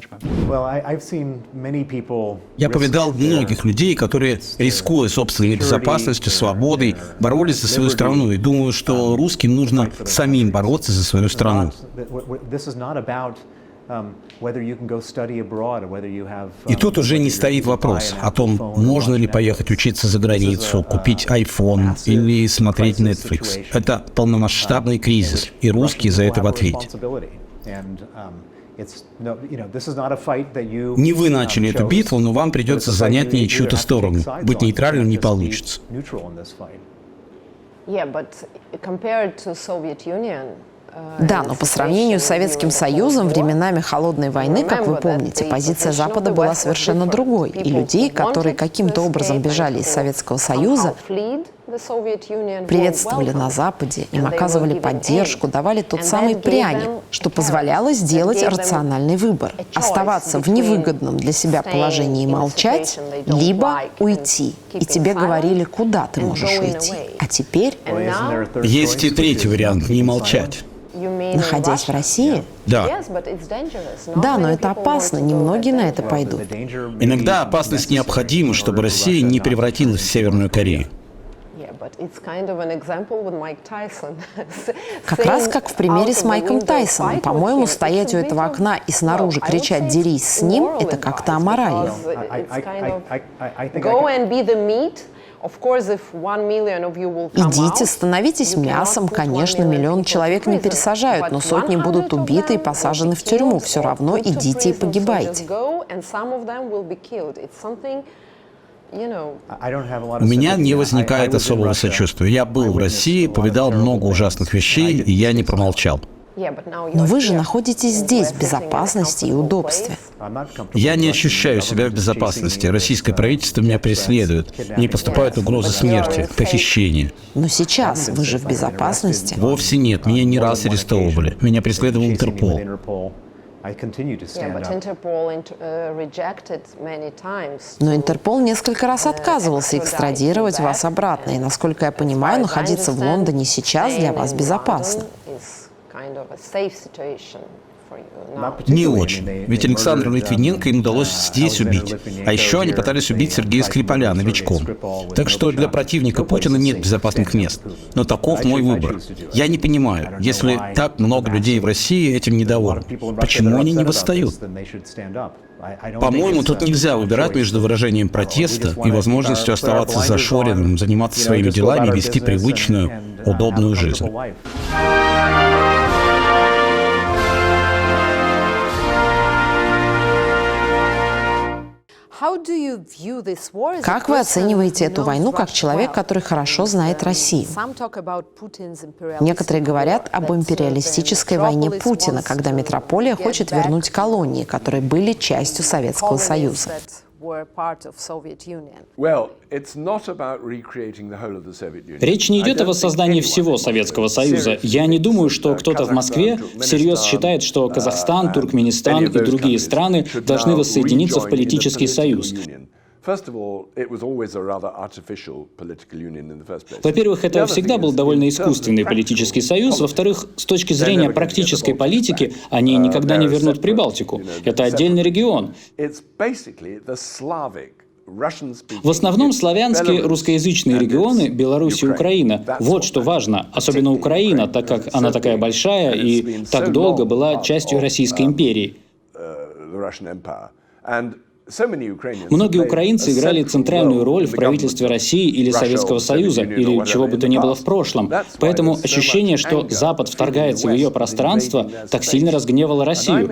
Speaker 4: Я повидал многих людей, которые, рискуя собственной безопасностью, свободой, боролись за свою страну. И думаю, что русским нужно самим бороться за свою страну. И тут уже не стоит вопрос о том, можно ли поехать учиться за границу, купить iPhone или смотреть Netflix. Это полномасштабный кризис, и русские за это в ответе. Не вы начали эту битву, но вам придется занять не чью-то сторону. Быть нейтральным не получится.
Speaker 7: Да, но по сравнению с Советским Союзом временами Холодной войны, как вы помните, позиция Запада была совершенно другой. И людей, которые каким-то образом бежали из Советского Союза, приветствовали на Западе, им оказывали поддержку, давали тот самый пряник, что позволяло сделать рациональный выбор. Оставаться в невыгодном для себя положении и молчать, либо уйти. И тебе говорили, куда ты можешь уйти. А теперь...
Speaker 4: Есть и третий вариант – не молчать.
Speaker 7: Находясь в России?
Speaker 4: Да.
Speaker 7: Да, но это опасно, немногие на это пойдут.
Speaker 4: Иногда опасность необходима, чтобы Россия не превратилась в Северную Корею.
Speaker 7: Как раз как в примере с Майком Тайсоном. По-моему, стоять у этого окна и снаружи кричать «дерись с ним» — это как-то аморально. Идите, становитесь мясом. Конечно, 1 миллион человек не пересажают, но сотни будут убиты и посажены в тюрьму. Все равно идите и погибайте.
Speaker 4: У меня не возникает особого сочувствия. Я был в России, повидал много ужасных вещей, и я не промолчал.
Speaker 7: Но вы же находитесь здесь, в безопасности и удобстве.
Speaker 4: Я не ощущаю себя в безопасности. Российское правительство меня преследует. Мне поступают угрозы смерти, похищения.
Speaker 7: Но сейчас вы же в безопасности.
Speaker 4: Вовсе нет. Меня не раз арестовывали. Меня преследовал Интерпол.
Speaker 7: Но Интерпол несколько раз отказывался экстрадировать вас обратно. И, насколько я понимаю, находиться в Лондоне сейчас для вас безопасно.
Speaker 4: Не очень. Ведь Александру Литвиненко им удалось здесь убить. А еще они пытались убить Сергея Скрипаля новичком. Так что для противника Путина нет безопасных мест. Но таков мой выбор. Я не понимаю, если так много людей в России этим недовольны, почему они не восстают? По-моему, тут нельзя выбирать между выражением протеста и возможностью оставаться зашоренным, заниматься своими делами и вести привычную, удобную жизнь.
Speaker 7: Как вы оцениваете эту войну как человек, который хорошо знает Россию? Некоторые говорят об империалистической войне Путина, когда метрополия хочет вернуть колонии, которые были частью Советского Союза.
Speaker 8: Речь не идет о воссоздании всего Советского Союза. Я не думаю, что кто-то в Москве всерьез считает, что Казахстан, Туркменистан и другие страны должны воссоединиться в политический союз. Во-первых, это всегда был довольно искусственный политический союз. Во-вторых, с точки зрения практической политики, они никогда не вернут Прибалтику. Это отдельный регион. В основном славянские русскоязычные регионы, Беларусь и Украина. Вот что важно, особенно Украина, так как она такая большая и так долго была частью Российской империи. Многие украинцы играли центральную роль в правительстве России или Советского Союза, или чего бы то ни было в прошлом. Поэтому ощущение, что Запад вторгается в ее пространство, так сильно разгневало Россию.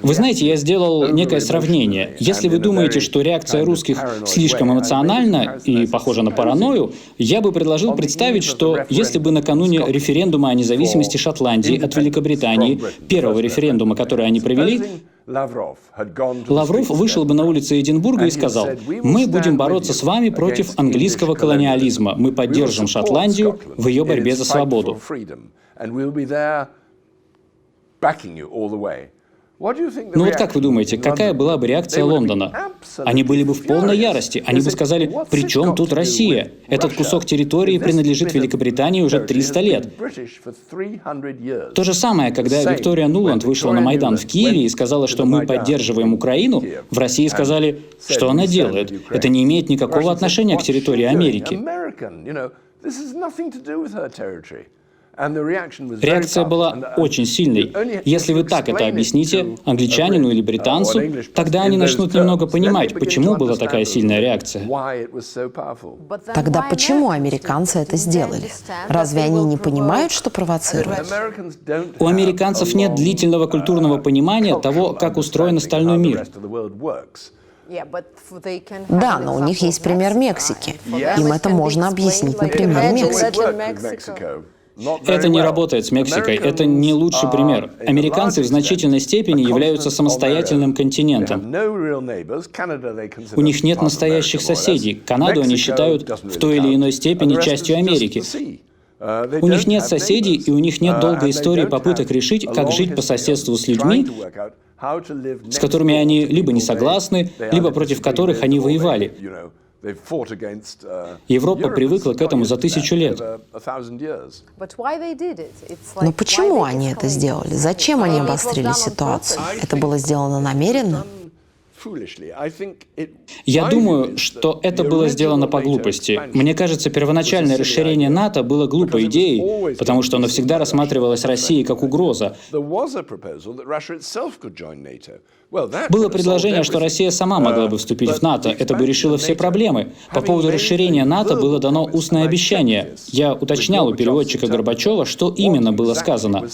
Speaker 8: Вы знаете, я сделал некое сравнение. Если вы думаете, что реакция русских слишком эмоциональна и похожа на паранойю, я бы предложил представить, что если бы накануне референдума о независимости Шотландии от Великобритании, первого референдума, который они провели, Лавров вышел бы на улицы Эдинбурга и сказал: «Мы будем бороться с вами против английского колониализма. Мы поддержим Шотландию в ее борьбе за свободу». Ну вот как вы думаете, какая была бы реакция Лондона? Они были бы в полной ярости. Они бы сказали: «При чем тут Россия? Этот кусок территории принадлежит Великобритании уже 300 лет». То же самое, когда Виктория Нуланд вышла на Майдан в Киеве и сказала, что мы поддерживаем Украину, в России сказали: что она делает? Это не имеет никакого отношения к территории Америки. Реакция была очень сильной. Если вы так это объясните англичанину или британцу, тогда они начнут немного понимать, почему была такая сильная реакция.
Speaker 7: Тогда почему американцы это сделали? Разве они не понимают, что провоцируют?
Speaker 8: У американцев нет длительного культурного понимания того, как устроен остальной мир.
Speaker 7: Да, но у них есть пример Мексики. Им это можно объяснить на примере Мексики.
Speaker 8: Это не работает с Мексикой, это не лучший пример. Американцы в значительной степени являются самостоятельным континентом. У них нет настоящих соседей. Канаду они считают в той или иной степени частью Америки. У них нет соседей, и у них нет долгой истории попыток решить, как жить по соседству с людьми, с которыми они либо не согласны, либо против которых они воевали. Европа привыкла к этому за 1000 лет.
Speaker 7: Но почему они это сделали? Зачем они обострили ситуацию? Это было сделано намеренно?
Speaker 8: Я думаю, что это было сделано по глупости. Мне кажется, первоначальное расширение НАТО было глупой идеей, потому что оно всегда рассматривалось Россией как угроза. Было предложение, что Россия сама могла бы вступить в НАТО. Это бы решило все проблемы. По поводу расширения НАТО было дано устное обещание. Я уточнял у переводчика Горбачева, что именно было сказано.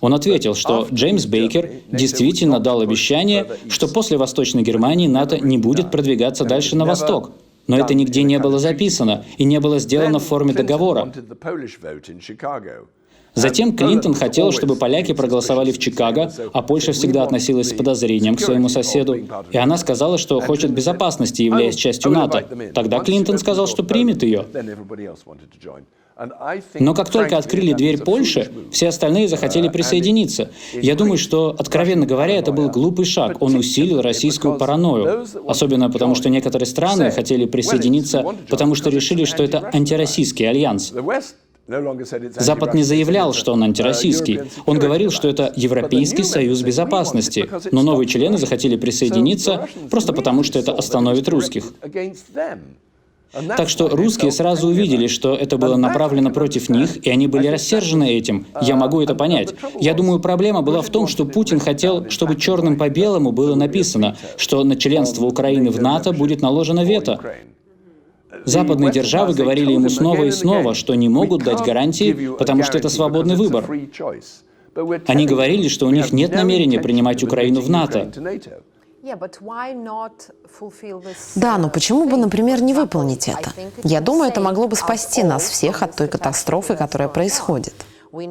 Speaker 8: Он ответил, что Джеймс Бейкер действительно дал обещание, что после Восточной Германии НАТО не будет продвигаться дальше на восток. Но это нигде не было записано и не было сделано в форме договора. Затем Клинтон хотел, чтобы поляки проголосовали в Чикаго, а Польша всегда относилась с подозрением к своему соседу. И она сказала, что хочет безопасности, являясь частью НАТО. Тогда Клинтон сказал, что примет ее. Но как только открыли дверь Польше, все остальные захотели присоединиться. Я думаю, что, откровенно говоря, это был глупый шаг. Он усилил российскую паранойю. Особенно потому, что некоторые страны хотели присоединиться, потому что решили, что это антироссийский альянс. Запад не заявлял, что он антироссийский. Он говорил, что это Европейский союз безопасности. Но новые члены захотели присоединиться просто потому, что это остановит русских. Так что русские сразу увидели, что это было направлено против них, и они были рассержены этим. Я могу это понять. Я думаю, проблема была в том, что Путин хотел, чтобы черным по белому было написано, что на членство Украины в НАТО будет наложено вето. Западные державы говорили ему снова и снова, что не могут дать гарантии, потому что это свободный выбор. Они говорили, что у них нет намерения принимать Украину в НАТО.
Speaker 7: Да, но почему бы, например, не выполнить это? Я думаю, это могло бы спасти нас всех от той катастрофы, которая происходит. Мы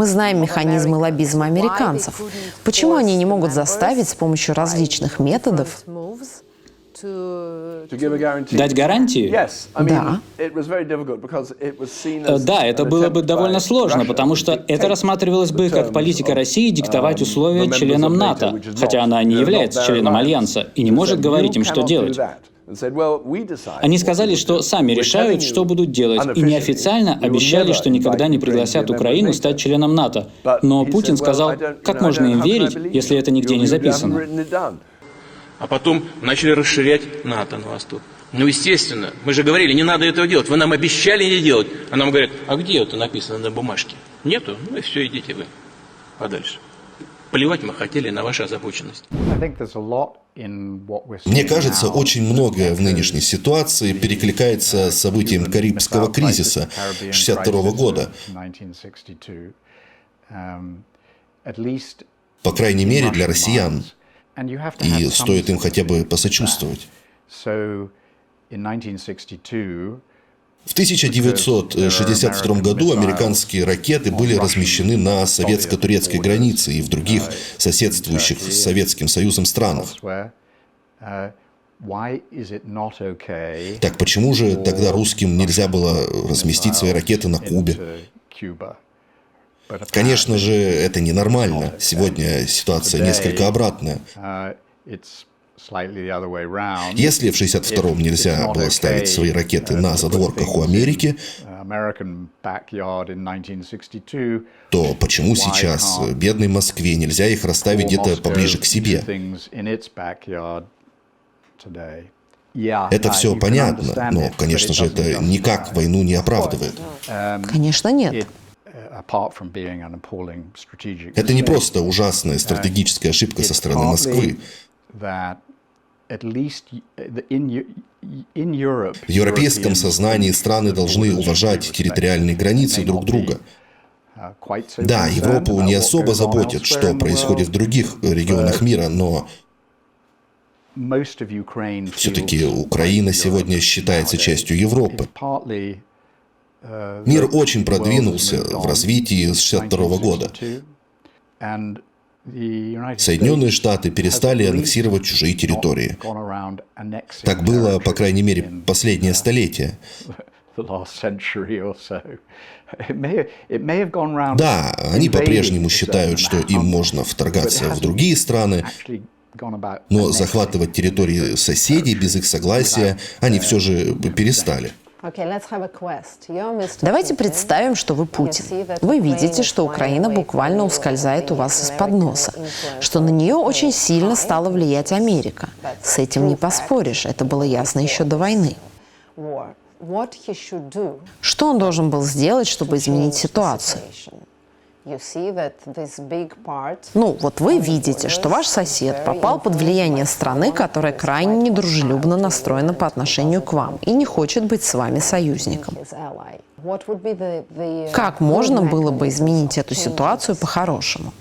Speaker 7: знаем механизмы лоббизма американцев. Почему они не могут заставить с помощью различных методов
Speaker 8: дать гарантии?
Speaker 7: Да.
Speaker 8: Да, это было бы довольно сложно, потому что это рассматривалось бы как политика России диктовать условия членам НАТО, хотя она не является членом Альянса и не может говорить им, что делать. Они сказали, что сами решают, что будут делать, и неофициально обещали, что никогда не пригласят Украину стать членом НАТО. Но Путин сказал, как можно им верить, если это нигде не записано?
Speaker 10: А потом начали расширять НАТО на восток. Ну, естественно, мы же говорили, не надо этого делать. Вы нам обещали не делать. А нам говорят, а где это написано на бумажке? Нету? Ну и все, идите вы подальше. Плевать мы хотели на вашу озабоченность.
Speaker 1: Мне кажется, очень многое в нынешней ситуации перекликается с событием Карибского кризиса 1962 года. По крайней мере, для россиян. И стоит им хотя бы посочувствовать. В 1962 году американские ракеты были размещены на советско-турецкой границе и в других соседствующих с Советским Союзом странах. Так почему же тогда русским нельзя было разместить свои ракеты на Кубе? Конечно же, это ненормально. Сегодня ситуация несколько обратная. Если в 1962-м нельзя было ставить свои ракеты на задворках у Америки, то почему сейчас бедной Москве нельзя их расставить где-то поближе к себе? Это все понятно, но, конечно же, это никак войну не оправдывает.
Speaker 7: Конечно, нет.
Speaker 1: Это не просто ужасная стратегическая ошибка со стороны Москвы. В европейском сознании страны должны уважать территориальные границы друг друга. Да, Европу не особо заботит, что происходит в других регионах мира, но все-таки Украина сегодня считается частью Европы. Мир очень продвинулся в развитии с 1962 года. Соединенные Штаты перестали аннексировать чужие территории. Так было, по крайней мере, последнее столетие. Да, они по-прежнему считают, что им можно вторгаться в другие страны, но захватывать территории соседей без их согласия они все же перестали.
Speaker 7: Давайте представим, что вы Путин. Вы видите, что Украина буквально ускользает у вас из-под носа, что на нее очень сильно стала влиять Америка. С этим не поспоришь, это было ясно еще до войны. Что он должен был сделать, чтобы изменить ситуацию? Ну, вот вы видите, что ваш сосед попал под влияние страны, которая крайне недружелюбно настроена по отношению к вам и не хочет быть с вами союзником. Как можно было бы изменить эту ситуацию по-хорошему?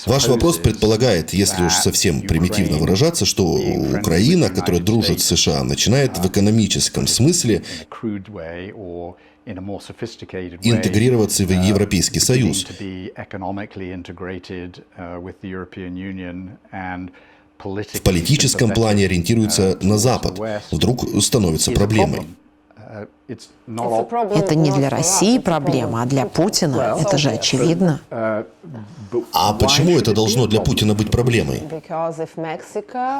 Speaker 1: Ваш вопрос предполагает, если уж совсем примитивно выражаться, что Украина, которая дружит с США, начинает в экономическом смысле интегрироваться в Европейский Союз. В политическом плане ориентируется на Запад. Вдруг становится проблемой.
Speaker 7: Это не для России проблема, а для Путина. Это же очевидно.
Speaker 1: А почему это должно для Путина быть проблемой?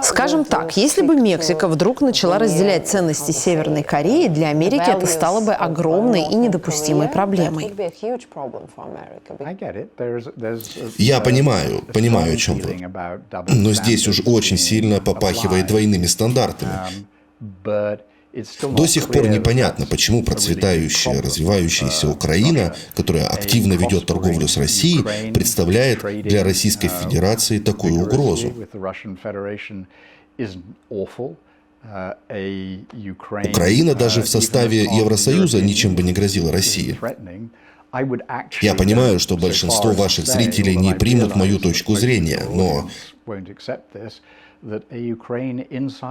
Speaker 7: Скажем так, если бы Мексика вдруг начала разделять ценности Северной Кореи, для Америки это стало бы огромной и недопустимой проблемой.
Speaker 1: Я понимаю, о чем вы. Но здесь уж очень сильно попахивает двойными стандартами. До сих пор непонятно, почему процветающая, развивающаяся Украина, которая активно ведет торговлю с Россией, представляет для Российской Федерации такую угрозу. Украина даже в составе Евросоюза ничем бы не грозила России. Я понимаю, что большинство ваших зрителей не примут мою точку зрения, но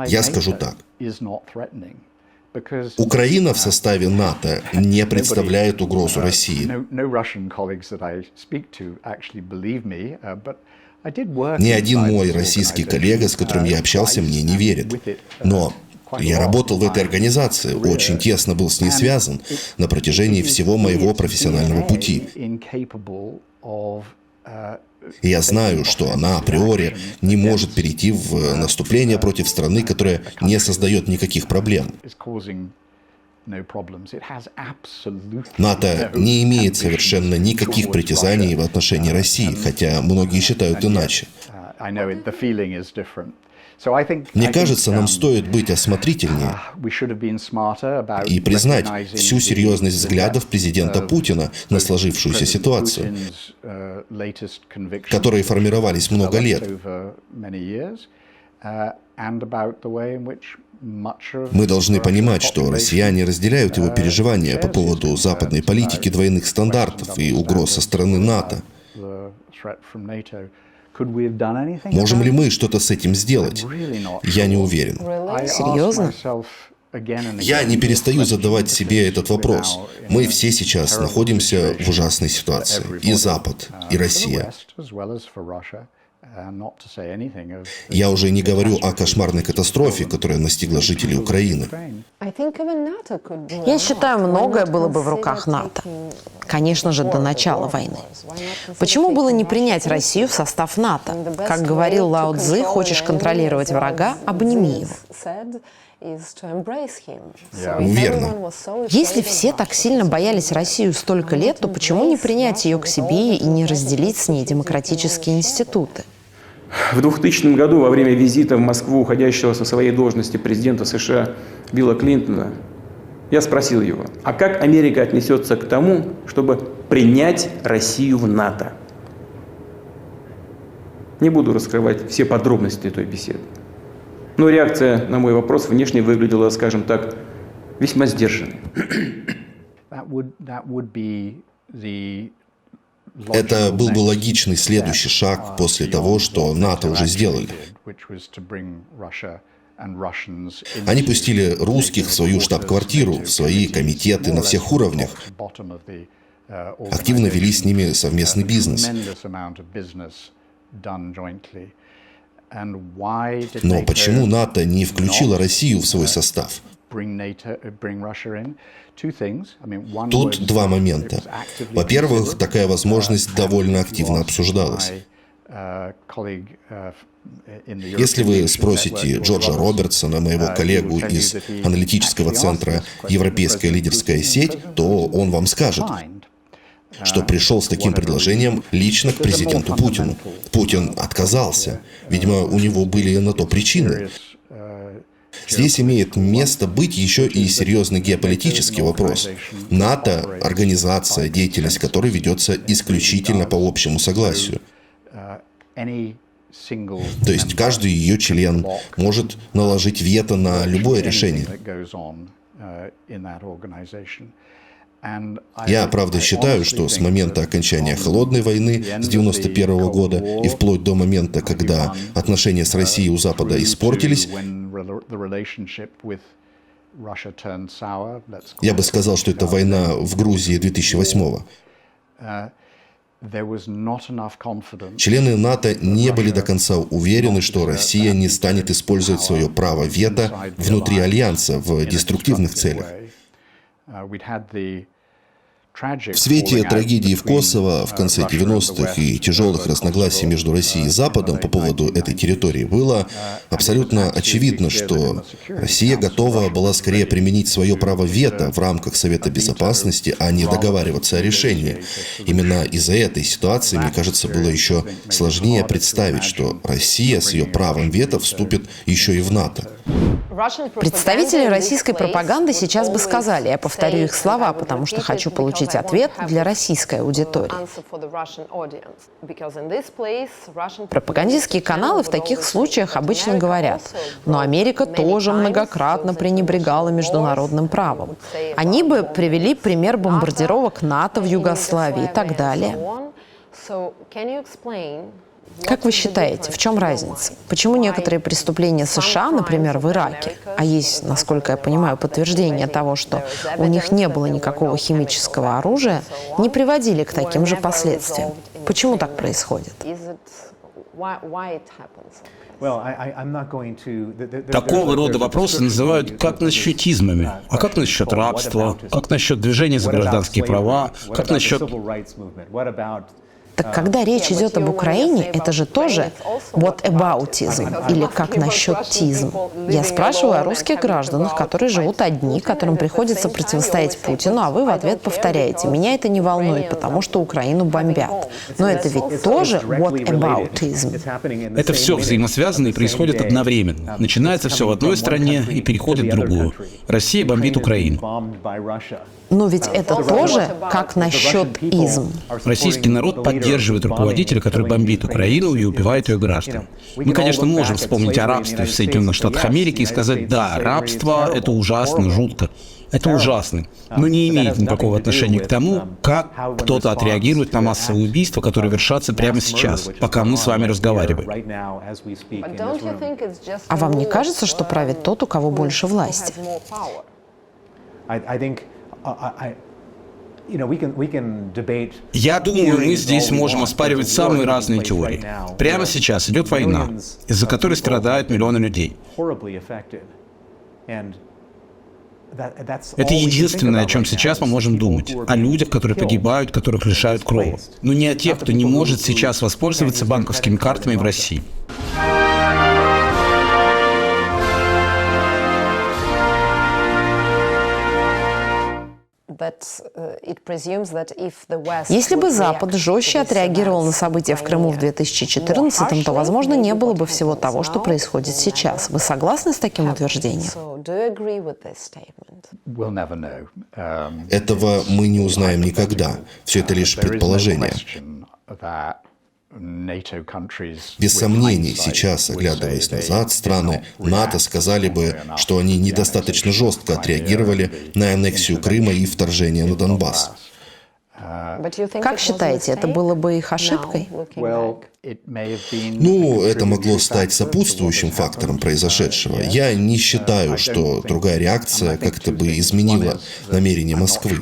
Speaker 1: я скажу так. Украина в составе НАТО не представляет угрозу России. Ни один мой российский коллега, с которым я общался, мне не верит. Но я работал в этой организации, очень тесно был с ней связан на протяжении всего моего профессионального пути. И я знаю, что она априори не может перейти в наступление против страны, которая не создает никаких проблем. НАТО не имеет совершенно никаких притязаний в отношении России, хотя многие считают иначе. Мне кажется, нам стоит быть осмотрительнее и признать всю серьезность взглядов президента Путина на сложившуюся ситуацию, которые формировались много лет. Мы должны понимать, что россияне разделяют его переживания по поводу западной политики двойных стандартов и угроз со стороны НАТО. Можем ли мы что-то с этим сделать? Я не уверен.
Speaker 7: Серьезно?
Speaker 1: Я не перестаю задавать себе этот вопрос. Мы все сейчас находимся в ужасной ситуации. И Запад, и Россия. Я уже не говорю о кошмарной катастрофе, которая настигла жителей Украины.
Speaker 7: Я считаю, многое было бы в руках НАТО. Конечно же, до начала войны. Почему было не принять Россию в состав НАТО? Как говорил Лао Цзы, хочешь контролировать врага – обними его.
Speaker 1: Верно.
Speaker 7: Если все так сильно боялись Россию столько лет, то почему не принять ее к себе и не разделить с ней демократические институты?
Speaker 11: В 2000 году во время визита в Москву уходящего со своей должности президента США Билла Клинтона я спросил его, а как Америка отнесется к тому, чтобы принять Россию в НАТО? Не буду раскрывать все подробности той беседы. Но реакция на мой вопрос внешне выглядела, скажем так, весьма сдержанной.
Speaker 1: Это был бы логичный следующий шаг после того, что НАТО уже сделали. Они пустили русских в свою штаб-квартиру, в свои комитеты на всех уровнях. Активно вели с ними совместный бизнес. Но почему НАТО не включило Россию в свой состав? Тут два момента. Во-первых, такая возможность довольно активно обсуждалась. Если вы спросите Джорджа Робертсона, моего коллегу из аналитического центра «Европейская лидерская сеть», то он вам скажет, что пришел с таким предложением лично к президенту Путину. Путин отказался. Видимо, у него были на то причины. Здесь имеет место быть еще и серьезный геополитический вопрос. НАТО – организация, деятельность которой ведется исключительно по общему согласию. То есть каждый ее член может наложить вето на любое решение. Я, правда, считаю, что с момента окончания Холодной войны с 1991 года и вплоть до момента, когда отношения с Россией у Запада испортились, я бы сказал, что это война в Грузии 2008-го. Члены НАТО не были до конца уверены, что Россия не станет использовать свое право вето внутри Альянса в деструктивных целях. В свете трагедии в Косово в конце 90-х и тяжелых разногласий между Россией и Западом по поводу этой территории было абсолютно очевидно, что Россия готова была скорее применить свое право вето в рамках Совета Безопасности, а не договариваться о решении. Именно из-за этой ситуации, мне кажется, было еще сложнее представить, что Россия с ее правом вето вступит еще и в НАТО.
Speaker 7: Представители российской пропаганды сейчас бы сказали, я повторю их слова, потому что хочу получить ответ для российской аудитории. Пропагандистские каналы в таких случаях обычно говорят, но Америка тоже многократно пренебрегала международным правом. Они бы привели пример бомбардировок НАТО в Югославии и так далее. Как вы считаете, в чем разница? Почему некоторые преступления США, например, в Ираке, а есть, насколько я понимаю, подтверждение того, что у них не было никакого химического оружия, не приводили к таким же последствиям? Почему так происходит?
Speaker 4: Такого рода вопросы называют как насчет измами, а как насчет рабства, как насчет движения за гражданские права, как насчет...
Speaker 7: Так когда речь идет об Украине, это же тоже whataboutism, или как насчет тизм. Я спрашиваю о русских гражданах, которые живут одни, которым приходится противостоять Путину, а вы в ответ повторяете: меня это не волнует, потому что Украину бомбят. Но это ведь тоже whataboutism.
Speaker 4: Это все взаимосвязано и происходит одновременно. Начинается все в одной стране и переходит в другую. Россия бомбит Украину.
Speaker 7: Но ведь это тоже как насчет изм.
Speaker 4: Российский народ поддерживает руководителя, который бомбит Украину и убивает ее граждан. Мы, конечно, можем вспомнить о рабстве в Соединенных Штатах Америки и сказать: да, рабство — это ужасно, жутко. Это ужасно, но не имеет никакого отношения к тому, как кто-то отреагирует на массовые убийства, которые вершатся прямо сейчас, пока мы с вами разговариваем.
Speaker 7: А вам не кажется, что правит тот, у кого больше власти?
Speaker 4: Я думаю, мы здесь можем оспаривать самые разные теории. Прямо сейчас идет война, из-за которой страдают миллионы людей. Это единственное, о чем сейчас мы можем думать. О людях, которые погибают, которых лишают крови. Но не о тех, кто не может сейчас воспользоваться банковскими картами в России.
Speaker 7: Если бы Запад жестче отреагировал на события в Крыму в 2014-м, то, возможно, не было бы всего того, что происходит сейчас. Вы согласны с таким утверждением?
Speaker 1: Этого мы не узнаем никогда. Все это лишь предположение. Без сомнений, сейчас, оглядываясь назад, страны НАТО сказали бы, что они недостаточно жестко отреагировали на аннексию Крыма и вторжение на Донбасс.
Speaker 7: Как считаете, это было бы их ошибкой?
Speaker 1: Ну, это могло стать сопутствующим фактором произошедшего. Я не считаю, что другая реакция как-то бы изменила намерения Москвы.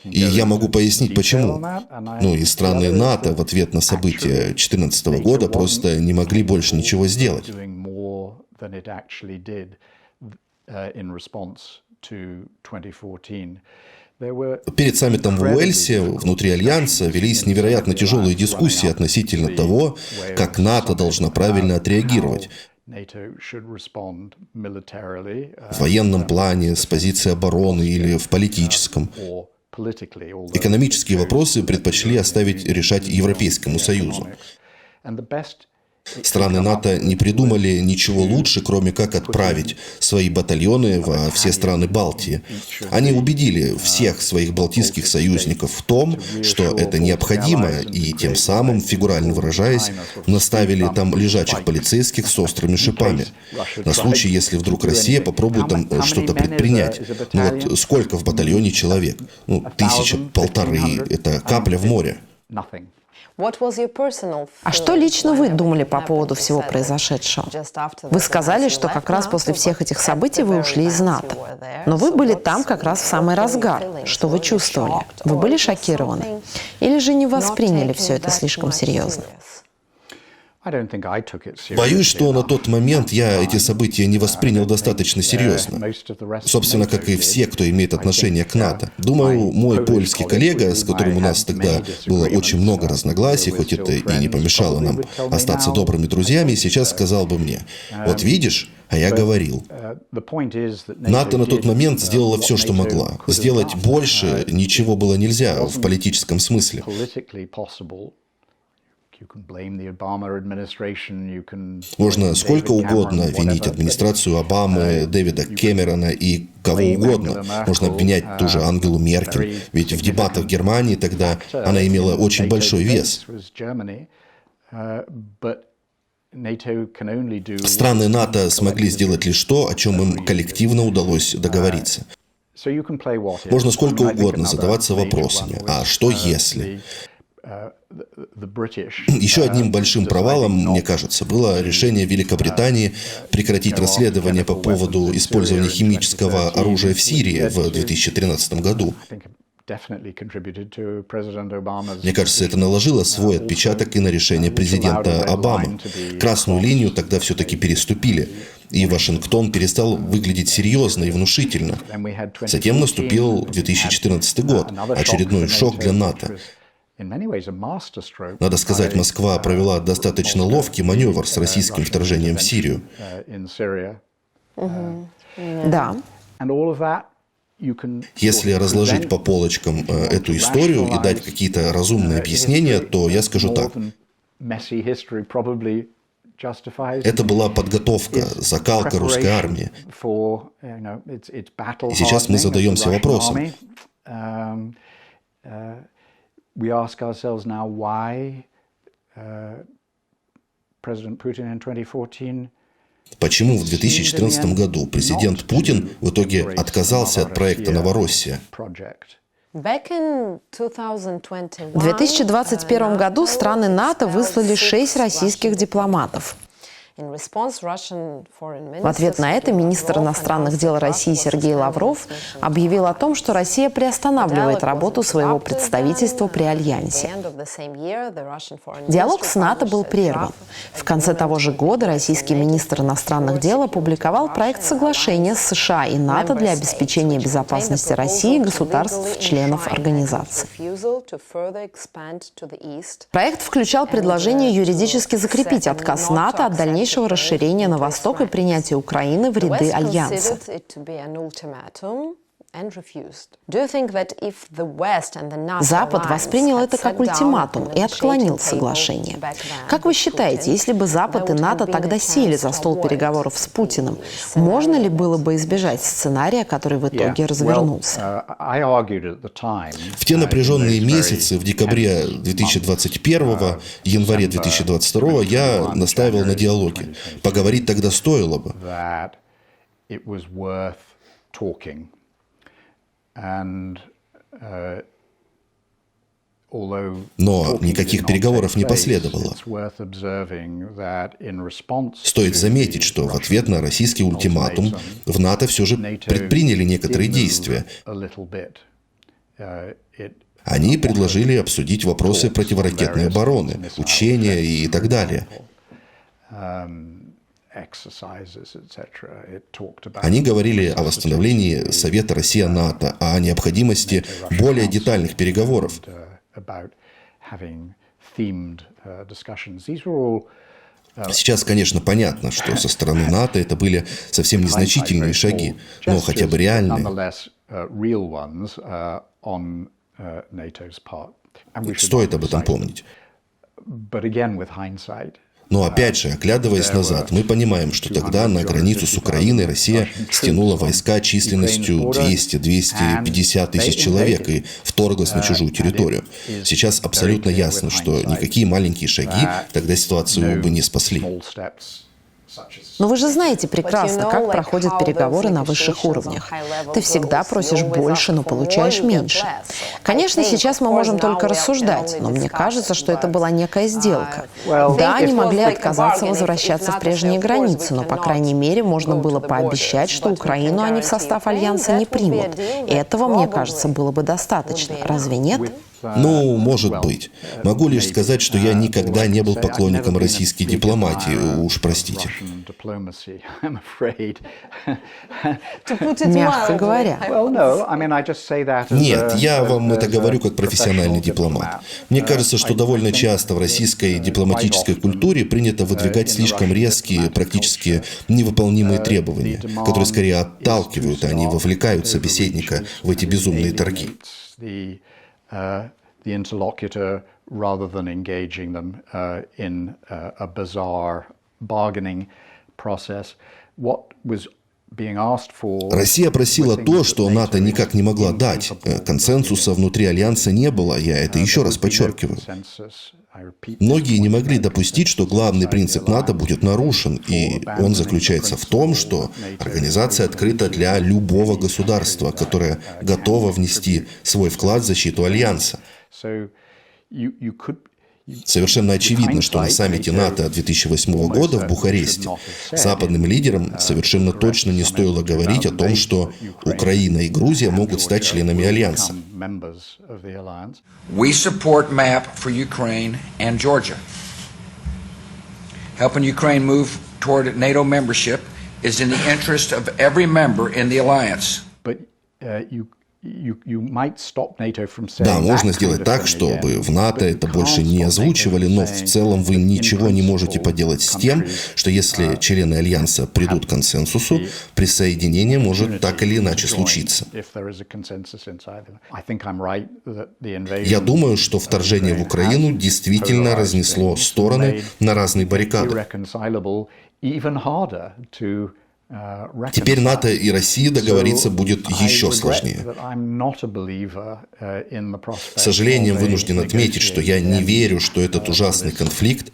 Speaker 1: И я могу пояснить, почему. Ну, и страны НАТО в ответ на события 2014 года просто не могли больше ничего сделать. Перед саммитом в Уэльсе внутри Альянса велись невероятно тяжелые дискуссии относительно того, как НАТО должна правильно отреагировать. В военном плане, с позиции обороны или в политическом. Экономические вопросы предпочли оставить решать Европейскому Союзу. Страны НАТО не придумали ничего лучше, кроме как отправить свои батальоны во все страны Балтии. Они убедили всех своих балтийских союзников в том, что это необходимо, и тем самым, фигурально выражаясь, наставили там лежачих полицейских с острыми шипами. На случай, если вдруг Россия попробует там что-то предпринять. Ну вот сколько в батальоне человек? 1000-1500. Это капля в море.
Speaker 7: А что лично вы думали по поводу всего произошедшего? Вы сказали, что как раз после всех этих событий вы ушли из НАТО. Но вы были там как раз в самый разгар. Что вы чувствовали? Вы были шокированы? Или же не восприняли все это слишком серьезно?
Speaker 1: Боюсь, что на тот момент я эти события не воспринял достаточно серьезно. Собственно, как и все, кто имеет отношение к НАТО. Думаю, мой польский коллега, с которым у нас тогда было очень много разногласий, хоть это и не помешало нам остаться добрыми друзьями, сейчас сказал бы мне: вот видишь, а я говорил. НАТО на тот момент сделала все, что могла. Сделать больше ничего было нельзя в политическом смысле. Можно сколько угодно винить администрацию Обамы, Дэвида Кэмерона и кого угодно. Можно обвинять ту же Ангелу Меркель, ведь в дебатах в Германии тогда она имела очень большой вес. Страны НАТО смогли сделать лишь то, о чем им коллективно удалось договориться. Можно сколько угодно задаваться вопросами. А что если? Еще одним большим провалом, мне кажется, было решение Великобритании прекратить расследование по поводу использования химического оружия в Сирии в 2013 году. Мне кажется, это наложило свой отпечаток и на решение президента Обамы. Красную линию тогда все-таки переступили, и Вашингтон перестал выглядеть серьезно и внушительно. Затем наступил 2014 год, очередной шок для НАТО. Надо сказать, Москва провела достаточно ловкий маневр с российским вторжением в Сирию.
Speaker 7: Да.
Speaker 1: Если разложить по полочкам эту историю и дать какие-то разумные объяснения, то я скажу так. Это была подготовка, закалка русской армии. И сейчас мы задаемся вопросом. Почему в 2014 году президент Путин в итоге отказался от проекта «Новороссия»?
Speaker 7: В 2021 году страны НАТО выслали 6 российских дипломатов. В ответ на это министр иностранных дел России Сергей Лавров объявил о том, что Россия приостанавливает работу своего представительства при Альянсе. Диалог с НАТО был прерван. В конце того же года российский министр иностранных дел опубликовал проект соглашения с США и НАТО для обеспечения безопасности России и государств-членов организации. Проект включал предложение юридически закрепить отказ НАТО от дальнейшего расширения на восток и принятия Украины в ряды Альянса. Запад воспринял это как ультиматум и отклонил соглашение. Как вы считаете, если бы Запад и НАТО тогда сели за стол переговоров с Путиным, можно ли было бы избежать сценария, который в итоге развернулся?
Speaker 1: В те напряженные месяцы в декабре 2021, январе 2022 я настаивал на диалоге. Поговорить тогда стоило бы. Но никаких переговоров не последовало. Стоит заметить, что в ответ на российский ультиматум в НАТО все же предприняли некоторые действия. Они предложили обсудить вопросы противоракетной обороны, учения и так далее. Они говорили о восстановлении Совета Россия-НАТО, о необходимости более детальных переговоров. Сейчас, конечно, понятно, что со стороны НАТО это были совсем незначительные шаги, но хотя бы реальные. Стоит об этом помнить. Но опять же, оглядываясь назад, мы понимаем, что тогда на границу с Украиной Россия стянула войска численностью 200-250 тысяч человек и вторглась на чужую территорию. Сейчас абсолютно ясно, что никакие маленькие шаги тогда ситуацию бы не спасли.
Speaker 7: Но вы же знаете прекрасно, как проходят переговоры на высших уровнях. Ты всегда просишь больше, но получаешь меньше. Конечно, сейчас мы можем только рассуждать, но мне кажется, что это была некая сделка. Да, они могли отказаться возвращаться в прежние границы, но, по крайней мере, можно было пообещать, что Украину они в состав Альянса не примут. Этого, мне кажется, было бы достаточно. Разве нет?
Speaker 1: Ну, может быть. Могу лишь сказать, что я никогда не был поклонником российской дипломатии, уж простите.
Speaker 7: Мягко говоря.
Speaker 1: Нет, я вам это говорю как профессиональный дипломат. Мне кажется, что довольно часто в российской дипломатической культуре принято выдвигать слишком резкие, практически невыполнимые требования, которые скорее отталкивают, а не вовлекают собеседника в эти безумные торги.
Speaker 12: The interlocutor rather than engaging them in a bizarre bargaining process. What was being asked for...
Speaker 1: Россия просила то, что НАТО никак не могла дать. Консенсуса внутри Альянса не было, я это еще раз подчеркиваю. Многие не могли допустить, что главный принцип НАТО будет нарушен, и он заключается в том, что организация открыта для любого государства, которое готово внести свой вклад в защиту Альянса. Совершенно очевидно, что на саммите НАТО 2008 года в Бухаресте западным лидерам совершенно точно не стоило говорить о том, что Украина и Грузия могут стать членами Альянса.
Speaker 13: We support MAP for Ukraine and Georgia. Helping Ukraine move toward NATO membership is in the interest of every member in the alliance.
Speaker 1: Да, можно сделать так, чтобы в НАТО это больше не озвучивали, но в целом вы ничего не можете поделать с тем, что если члены Альянса придут к консенсусу, присоединение может так или иначе случиться. Я думаю, что вторжение в Украину действительно разнесло стороны на разные баррикады. Теперь НАТО и Россия договориться будет еще сложнее. С сожалением вынужден отметить, что я не верю, что этот ужасный конфликт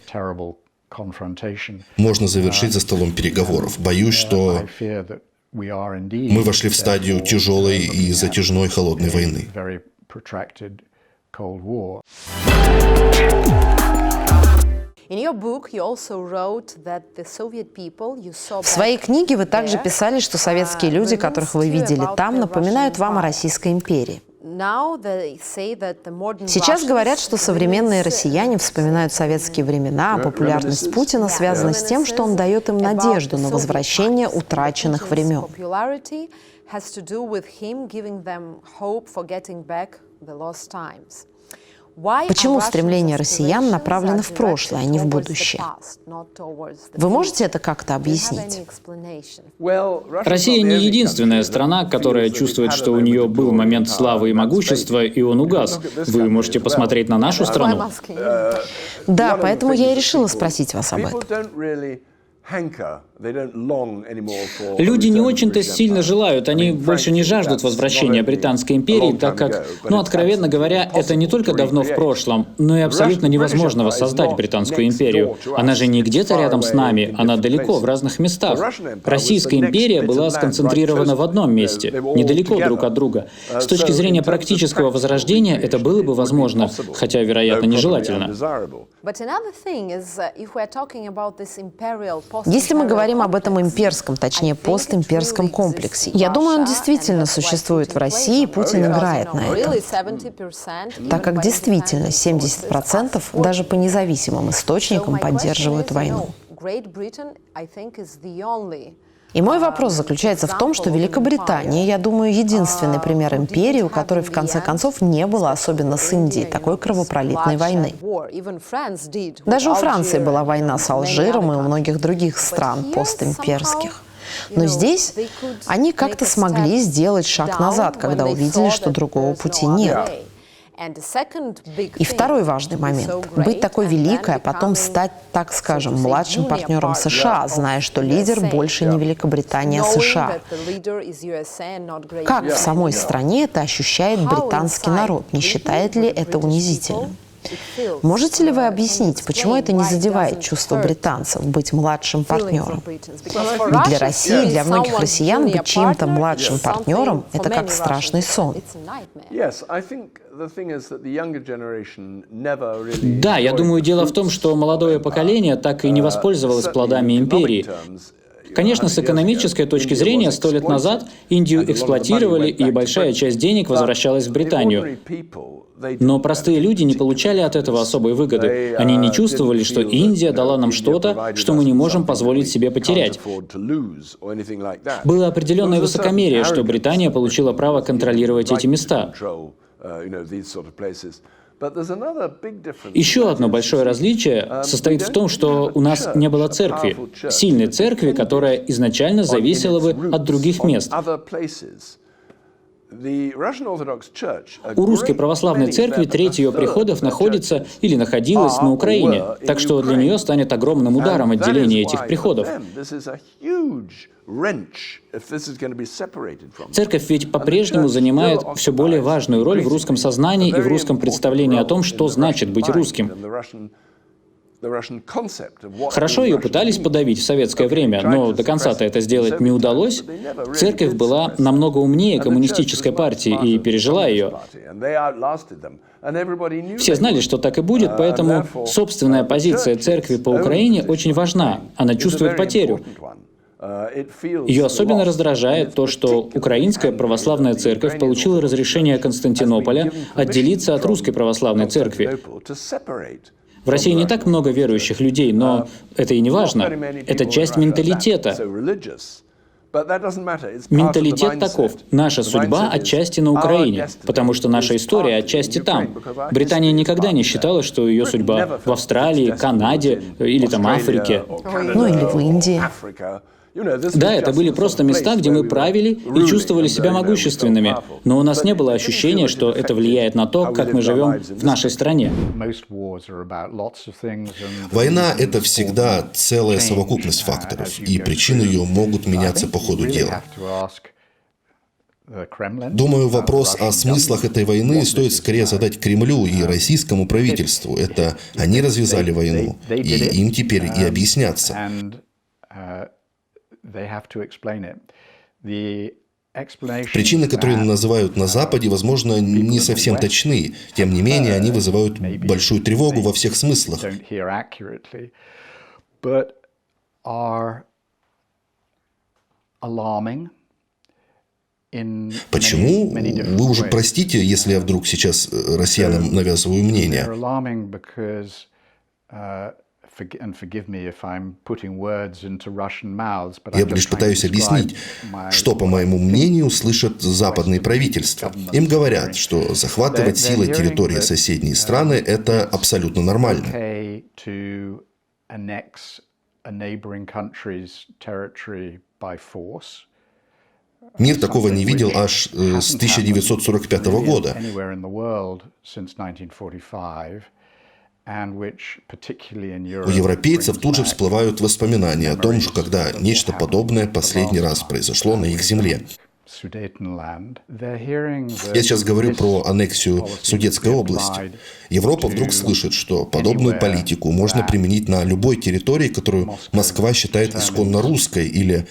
Speaker 1: можно завершить за столом переговоров. Боюсь, что мы вошли в стадию тяжелой и затяжной холодной войны.
Speaker 7: В своей книге вы также писали, что советские люди, которых вы видели там, напоминают вам о Российской империи. Сейчас говорят, что современные россияне вспоминают советские времена, а популярность Путина связана с тем, что он дает им надежду на возвращение утраченных времен. Почему стремление россиян направлено в прошлое, а не в будущее? Вы можете это как-то объяснить?
Speaker 8: Россия не единственная страна, которая чувствует, что у нее был момент славы и могущества, и он угас. Вы можете посмотреть на нашу страну.
Speaker 7: Да, поэтому я и решила спросить вас об этом.
Speaker 8: Люди не очень-то сильно желают, они больше не жаждут возвращения Британской империи, так как, откровенно говоря, это не только давно в прошлом, но и абсолютно невозможно воссоздать Британскую империю. Она же не где-то рядом с нами, она далеко, в разных местах. Российская империя была сконцентрирована в одном месте, недалеко друг от друга. С точки зрения практического возрождения это было бы возможно, хотя, вероятно, нежелательно.
Speaker 7: Если мы говорим об этом имперском, точнее постимперском комплексе, я думаю, он действительно существует в России, и Путин играет на этом. Так как действительно 70% даже по независимым источникам поддерживают войну. И мой вопрос заключается в том, что Великобритания, я думаю, единственный пример империи, у которой в конце концов не было, особенно с Индией, такой кровопролитной войны. Даже у Франции была война с Алжиром и у многих других стран постимперских. Но здесь они как-то смогли сделать шаг назад, когда увидели, что другого пути нет. И второй важный момент – быть такой великой, а потом стать, так скажем, младшим партнером США, зная, что лидер больше не Великобритания, а США. Как в самой стране это ощущает британский народ? Не считает ли это унизительным? Можете ли вы объяснить, почему это не задевает чувство британцев быть младшим партнером? Ведь для России, для многих россиян быть чьим-то младшим партнером – это как страшный сон.
Speaker 8: Да, я думаю, дело в том, что молодое поколение так и не воспользовалось плодами империи. Конечно, с экономической точки зрения, 100 лет назад Индию эксплуатировали, и большая часть денег возвращалась в Британию. Но простые люди не получали от этого особой выгоды. Они не чувствовали, что Индия дала нам что-то, что мы не можем позволить себе потерять. Было определенное высокомерие, что Британия получила право контролировать эти места. Еще одно большое различие состоит в том, что у нас не было церкви, сильной церкви, которая изначально зависела бы от других мест. У Русской Православной Церкви треть ее приходов находится или находилась на Украине, так что для нее станет огромным ударом отделение этих приходов. Церковь ведь по-прежнему занимает все более важную роль в русском сознании и в русском представлении о том, что значит быть русским. Хорошо, ее пытались подавить в советское время, но до конца-то это сделать не удалось. Церковь была намного умнее коммунистической партии и пережила ее. Все знали, что так и будет, поэтому собственная позиция церкви по Украине очень важна. Она чувствует потерю. Ее особенно раздражает то, что Украинская Православная Церковь получила разрешение Константинополя отделиться от Русской Православной Церкви. В России не так много верующих людей, но это и не важно. Это часть менталитета. Менталитет таков. Наша судьба отчасти на Украине, потому что наша история отчасти там. Британия никогда не считала, что ее судьба в Австралии, Канаде или там Африке.
Speaker 7: Ну или в Индии.
Speaker 8: Да, это были просто места, где мы правили и чувствовали себя могущественными, но у нас не было ощущения, что это влияет на то, как мы живем в нашей стране.
Speaker 1: Война — это всегда целая совокупность факторов, и причины ее могут меняться по ходу дела. Думаю, вопрос о смыслах этой войны стоит скорее задать Кремлю и российскому правительству. Это они развязали войну, и им теперь и объясняться. Причины, которые называют на Западе, возможно, не совсем точны. Тем не менее, они вызывают большую тревогу во всех смыслах. Почему? Вы уже простите, если я вдруг сейчас россиянам навязываю мнение. Я лишь пытаюсь объяснить, что, по моему мнению, слышат западные правительства. Им говорят, что захватывать силой территории соседней страны – это абсолютно нормально. Мир такого не видел аж с 1945 года. У европейцев тут же всплывают воспоминания о том, что когда нечто подобное последний раз произошло на их земле. Я сейчас говорю про аннексию Судетской области. Европа вдруг слышит, что подобную политику можно применить на любой территории, которую Москва считает исконно русской или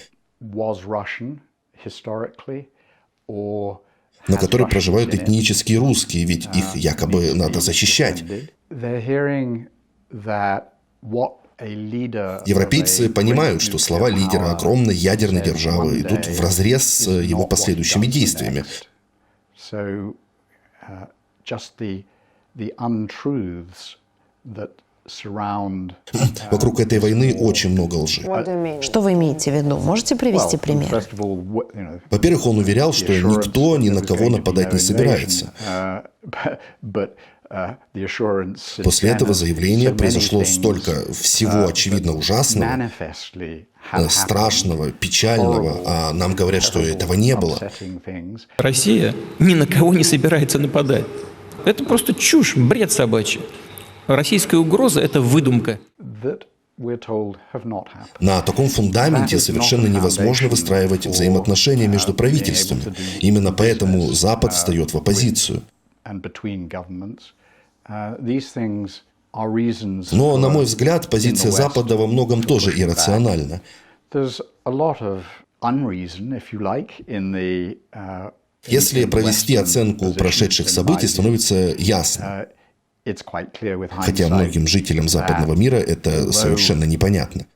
Speaker 1: на которой проживают этнические русские, ведь их якобы надо защищать. Европейцы понимают, что слова лидера огромной ядерной державы идут вразрез с его последующими действиями. Вокруг этой войны очень много лжи.
Speaker 7: Что вы имеете в виду? Можете привести пример?
Speaker 1: Во-первых, он уверял, что никто ни на кого нападать не собирается. После этого заявления произошло столько всего очевидно ужасного, страшного, печального, а нам говорят, что этого не было.
Speaker 14: Россия ни на кого не собирается нападать. Это просто чушь, бред собачий. Российская угроза — это выдумка.
Speaker 1: На таком фундаменте совершенно невозможно выстраивать взаимоотношения между правительствами. Именно поэтому Запад встает в оппозицию. Но, на мой взгляд, позиция Запада во многом тоже иррациональна. Если провести оценку прошедших событий, становится ясно. Хотя многим жителям западного мира это совершенно непонятно.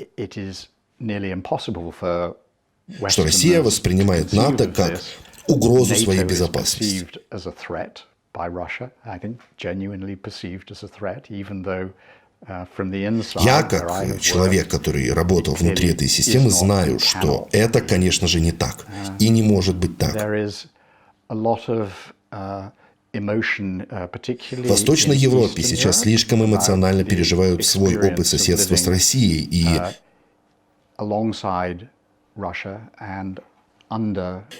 Speaker 1: Что Россия воспринимает НАТО как угрозу своей безопасности. Я, как человек, который работал внутри этой системы, знаю, что это, конечно же, не так. И не может быть так. В Восточной Европе сейчас слишком эмоционально переживают свой опыт соседства с Россией и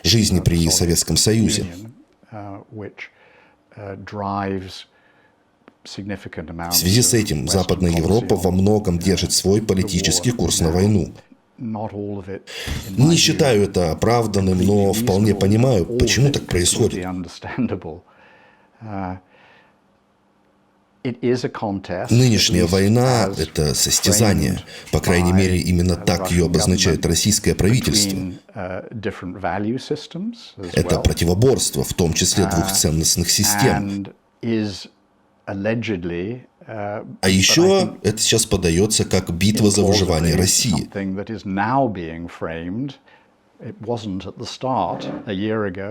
Speaker 1: жизни при Советском Союзе. В связи с этим Западная Европа во многом держит свой политический курс на войну. Не считаю это оправданным, но вполне понимаю, почему так происходит. Нынешняя война – это состязание. По крайней мере, именно так ее обозначает российское правительство. Это противоборство, в том числе двух ценностных систем. А еще это сейчас подается как битва за выживание России.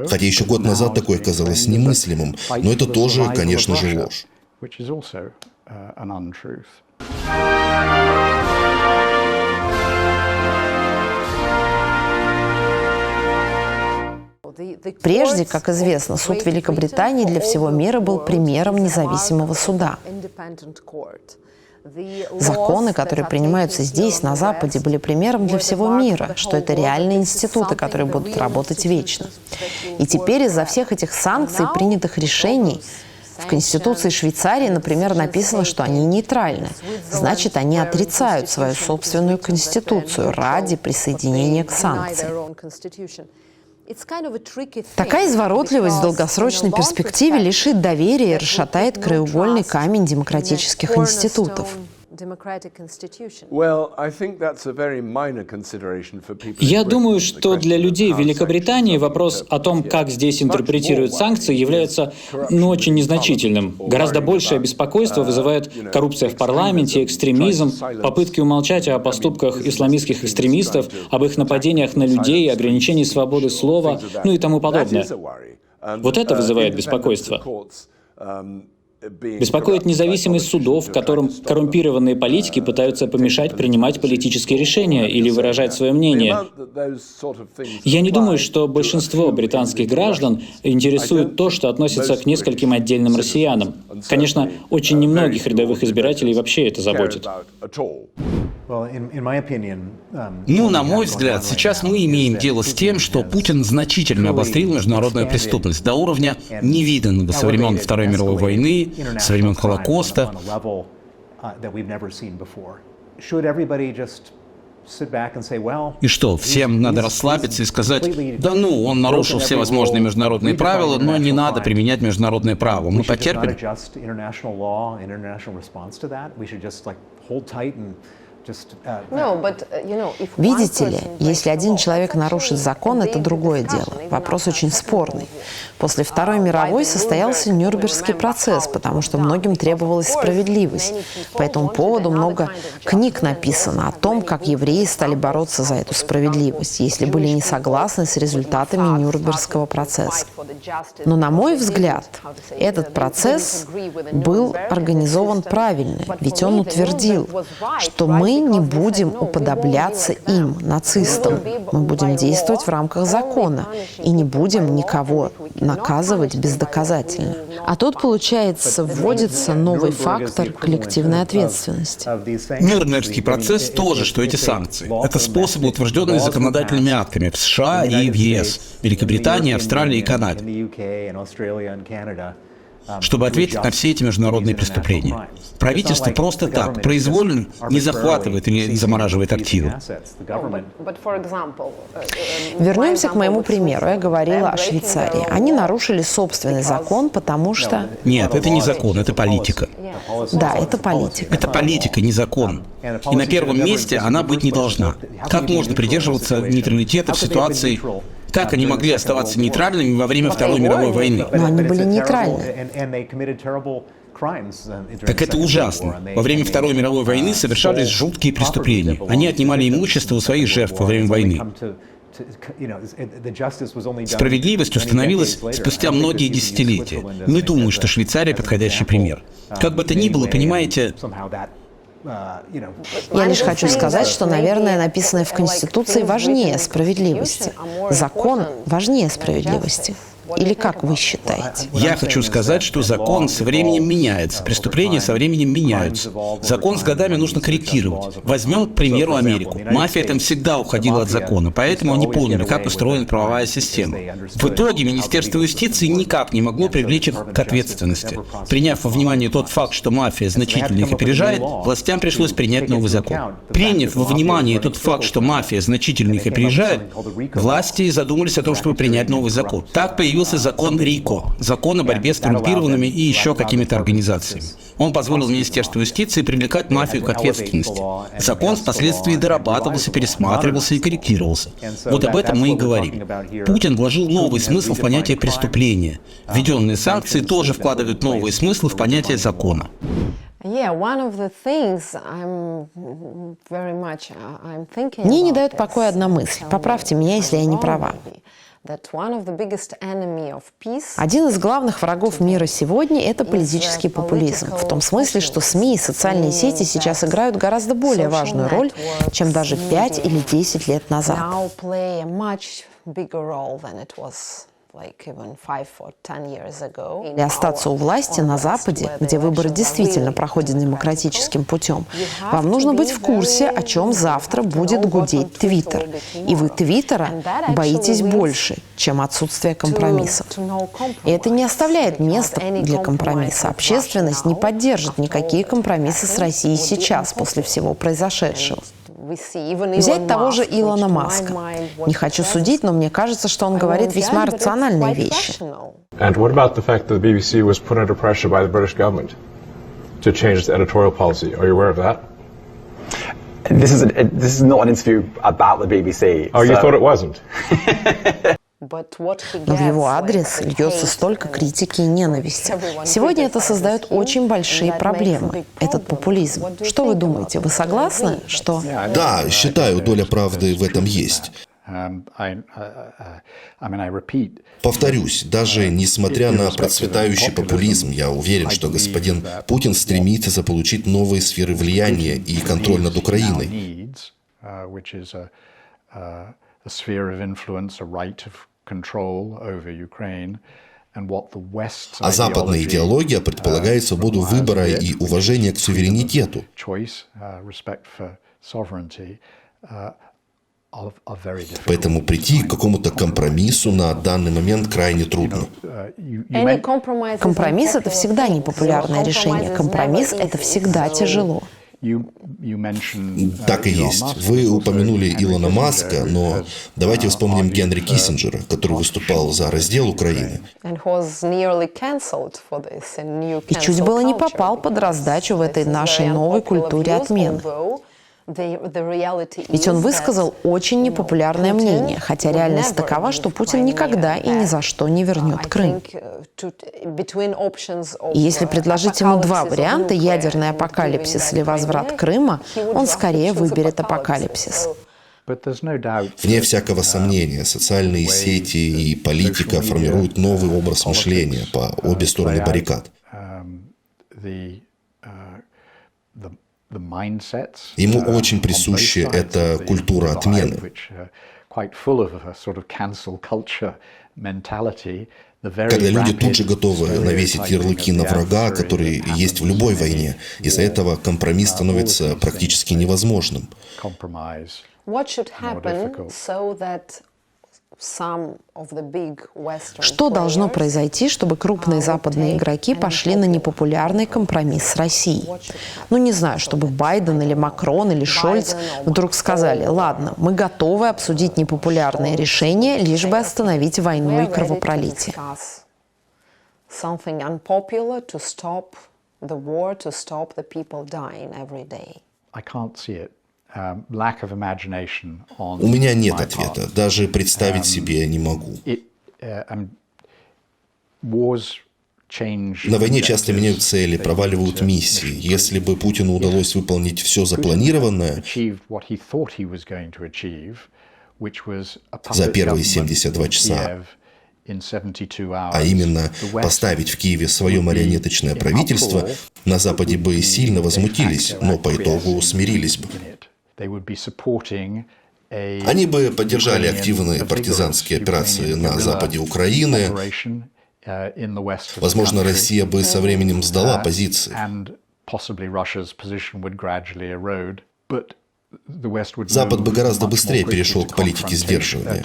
Speaker 1: Хотя еще год назад такое казалось немыслимым, но это тоже, конечно же, ложь.
Speaker 7: Прежде, как известно, суд Великобритании для всего мира был примером независимого суда. Законы, которые принимаются здесь, на Западе, были примером для всего мира, что это реальные институты, которые будут работать вечно. И теперь из-за всех этих санкций, принятых решений, в Конституции Швейцарии, например, написано, что они нейтральны. Значит, они отрицают свою собственную конституцию ради присоединения к санкциям. Такая изворотливость в долгосрочной перспективе лишит доверия и расшатает краеугольный камень демократических институтов.
Speaker 8: Я думаю, что для людей в Великобритании вопрос о том, как здесь интерпретируют санкции, является очень незначительным. Гораздо большее беспокойство вызывает коррупция в парламенте, экстремизм, попытки умолчать о поступках исламистских экстремистов, об их нападениях на людей, ограничении свободы слова, и тому подобное. Вот это вызывает беспокойство. Беспокоит независимость судов, которым коррумпированные политики пытаются помешать принимать политические решения или выражать свое мнение. Я не думаю, что большинство британских граждан интересует то, что относится к нескольким отдельным россиянам. Конечно, очень немногих рядовых избирателей вообще это заботит.
Speaker 4: На мой взгляд, сейчас мы имеем дело с тем, что Путин значительно обострил международную преступность до уровня невиданного со времен Второй мировой войны, со времен Холокоста. И что, всем надо расслабиться и сказать: да он нарушил все возможные международные правила, но не надо применять международное право, мы потерпим.
Speaker 7: Видите ли, если один человек нарушит закон, это другое дело. Вопрос очень спорный. После Второй мировой состоялся Нюрнбергский процесс, потому что многим требовалась справедливость. По этому поводу много книг написано о том, как евреи стали бороться за эту справедливость, если были не согласны с результатами Нюрнбергского процесса. Но, на мой взгляд, этот процесс был организован правильно, ведь он утвердил, что мы не будем уподобляться им, нацистам. Мы будем действовать в рамках закона и не будем никого наказывать бездоказательно. А тут, получается, вводится новый фактор коллективной ответственности.
Speaker 4: Нюрнбергский процесс тоже, что эти санкции. Это способы, утвержденные законодательными актами в США и в ЕС, Великобритании, Австралии и Канаде, чтобы ответить на все эти международные преступления. Правительство просто так, произвольно не захватывает или замораживает активы.
Speaker 7: Вернемся к моему примеру. Я говорила о Швейцарии. Они нарушили собственный закон, потому что...
Speaker 4: Нет, это не закон, это политика.
Speaker 7: Да, это политика.
Speaker 4: Это политика, не закон. И на первом месте она быть не должна. Как можно придерживаться нейтралитета в ситуации... Как они могли оставаться нейтральными во время Второй мировой войны?
Speaker 7: Но они были нейтральны.
Speaker 4: Так это ужасно. Во время Второй мировой войны совершались жуткие преступления. Они отнимали имущество у своих жертв во время войны. Справедливость установилась спустя многие десятилетия. Не думаю, что Швейцария подходящий пример. Как бы то ни было, понимаете...
Speaker 7: Я лишь хочу сказать, что, наверное, написанное в Конституции важнее справедливости. Закон важнее справедливости. Или как вы считаете?
Speaker 4: Я хочу сказать, что закон со временем меняется, преступления со временем меняются. Закон с годами нужно корректировать. Возьмем, к примеру, Америку. Мафия там всегда уходила от закона, поэтому они поняли, как устроена правовая система. В итоге Министерство юстиции никак не могло привлечь их к ответственности. Приняв во внимание тот факт, что мафия значительно их опережает, властям пришлось принять новый закон. Приняв во внимание тот факт, что мафия значительно их опережает, власти задумались о том, чтобы принять новый закон. Так появился закон РИКО, закон о борьбе с коррумпированными и еще какими-то организациями. Он позволил Министерству юстиции привлекать мафию к ответственности. Закон впоследствии дорабатывался, пересматривался и корректировался. Вот об этом мы и говорим. Путин вложил новый смысл в понятие преступления. Введенные санкции тоже вкладывают новые смыслы в понятие закона.
Speaker 7: Мне не дает покоя одна мысль. Поправьте меня, если я не права. Один из главных врагов мира сегодня – это политический популизм. В том смысле, что СМИ и социальные сети сейчас играют гораздо более важную роль, чем даже 5 или 10 лет назад. Или остаться у власти на Западе, где выборы действительно проходят демократическим путем, вам нужно быть в курсе, о чем завтра будет гудеть Твиттер. И вы Твиттера боитесь больше, чем отсутствие компромиссов. И это не оставляет места для компромисса. Общественность не поддержит никакие компромиссы с Россией сейчас, после всего произошедшего. Взять того же Илона Маска. Не хочу судить, но мне кажется, что он говорит весьма рациональные вещи.
Speaker 15: And what about the fact that the BBC was put under pressure by the British government to change its editorial policy? Are you aware of that?
Speaker 16: This is not an interview about the BBC.
Speaker 15: Oh, you thought it wasn't?
Speaker 7: Но в его адрес льется столько критики и ненависти. Сегодня это создает очень большие проблемы, этот популизм. Что вы думаете, вы согласны, что...
Speaker 1: Да, считаю, доля правды в этом есть. Повторюсь, даже несмотря на процветающий популизм, я уверен, что господин Путин стремится заполучить новые сферы влияния и контроль над Украиной. А западная идеология предполагает свободу выбора и уважение к суверенитету. Поэтому прийти к какому-то компромиссу на данный момент крайне трудно.
Speaker 7: Компромисс – это всегда непопулярное решение. Компромисс – это всегда тяжело.
Speaker 1: Так и есть. Вы упомянули Илона Маска, но давайте вспомним Генри Киссинджера, который выступал за раздел Украины.
Speaker 7: И чуть было не попал под раздачу в этой нашей новой культуре отмены. Ведь он высказал очень непопулярное мнение, хотя реальность такова, что Путин никогда и ни за что не вернет Крым. И если предложить ему два варианта, ядерный апокалипсис или возврат Крыма, он скорее выберет апокалипсис.
Speaker 1: Вне всякого сомнения, социальные сети и политика формируют новый образ мышления по обе стороны баррикад. Ему очень присуща эта культура отмены. Когда люди тут же готовы навесить ярлыки на врага, который есть в любой войне, из-за этого компромисс становится практически невозможным.
Speaker 7: Что должно произойти, чтобы крупные западные игроки пошли на непопулярный компромисс с Россией? Ну, не знаю, чтобы Байден или Макрон или Шольц вдруг сказали: ладно, мы готовы обсудить непопулярные решения, лишь бы остановить войну и кровопролитие.
Speaker 1: У меня нет ответа, даже представить себе не могу. На войне часто меняют цели, проваливают миссии. Если бы Путину удалось выполнить все запланированное за первые 72 часа, а именно поставить в Киеве свое марионеточное правительство, на Западе бы сильно возмутились, но по итогу смирились бы. Они бы поддержали активные партизанские операции на западе Украины. Возможно, Россия бы со временем сдала позиции. Запад бы гораздо быстрее перешел к политике сдерживания.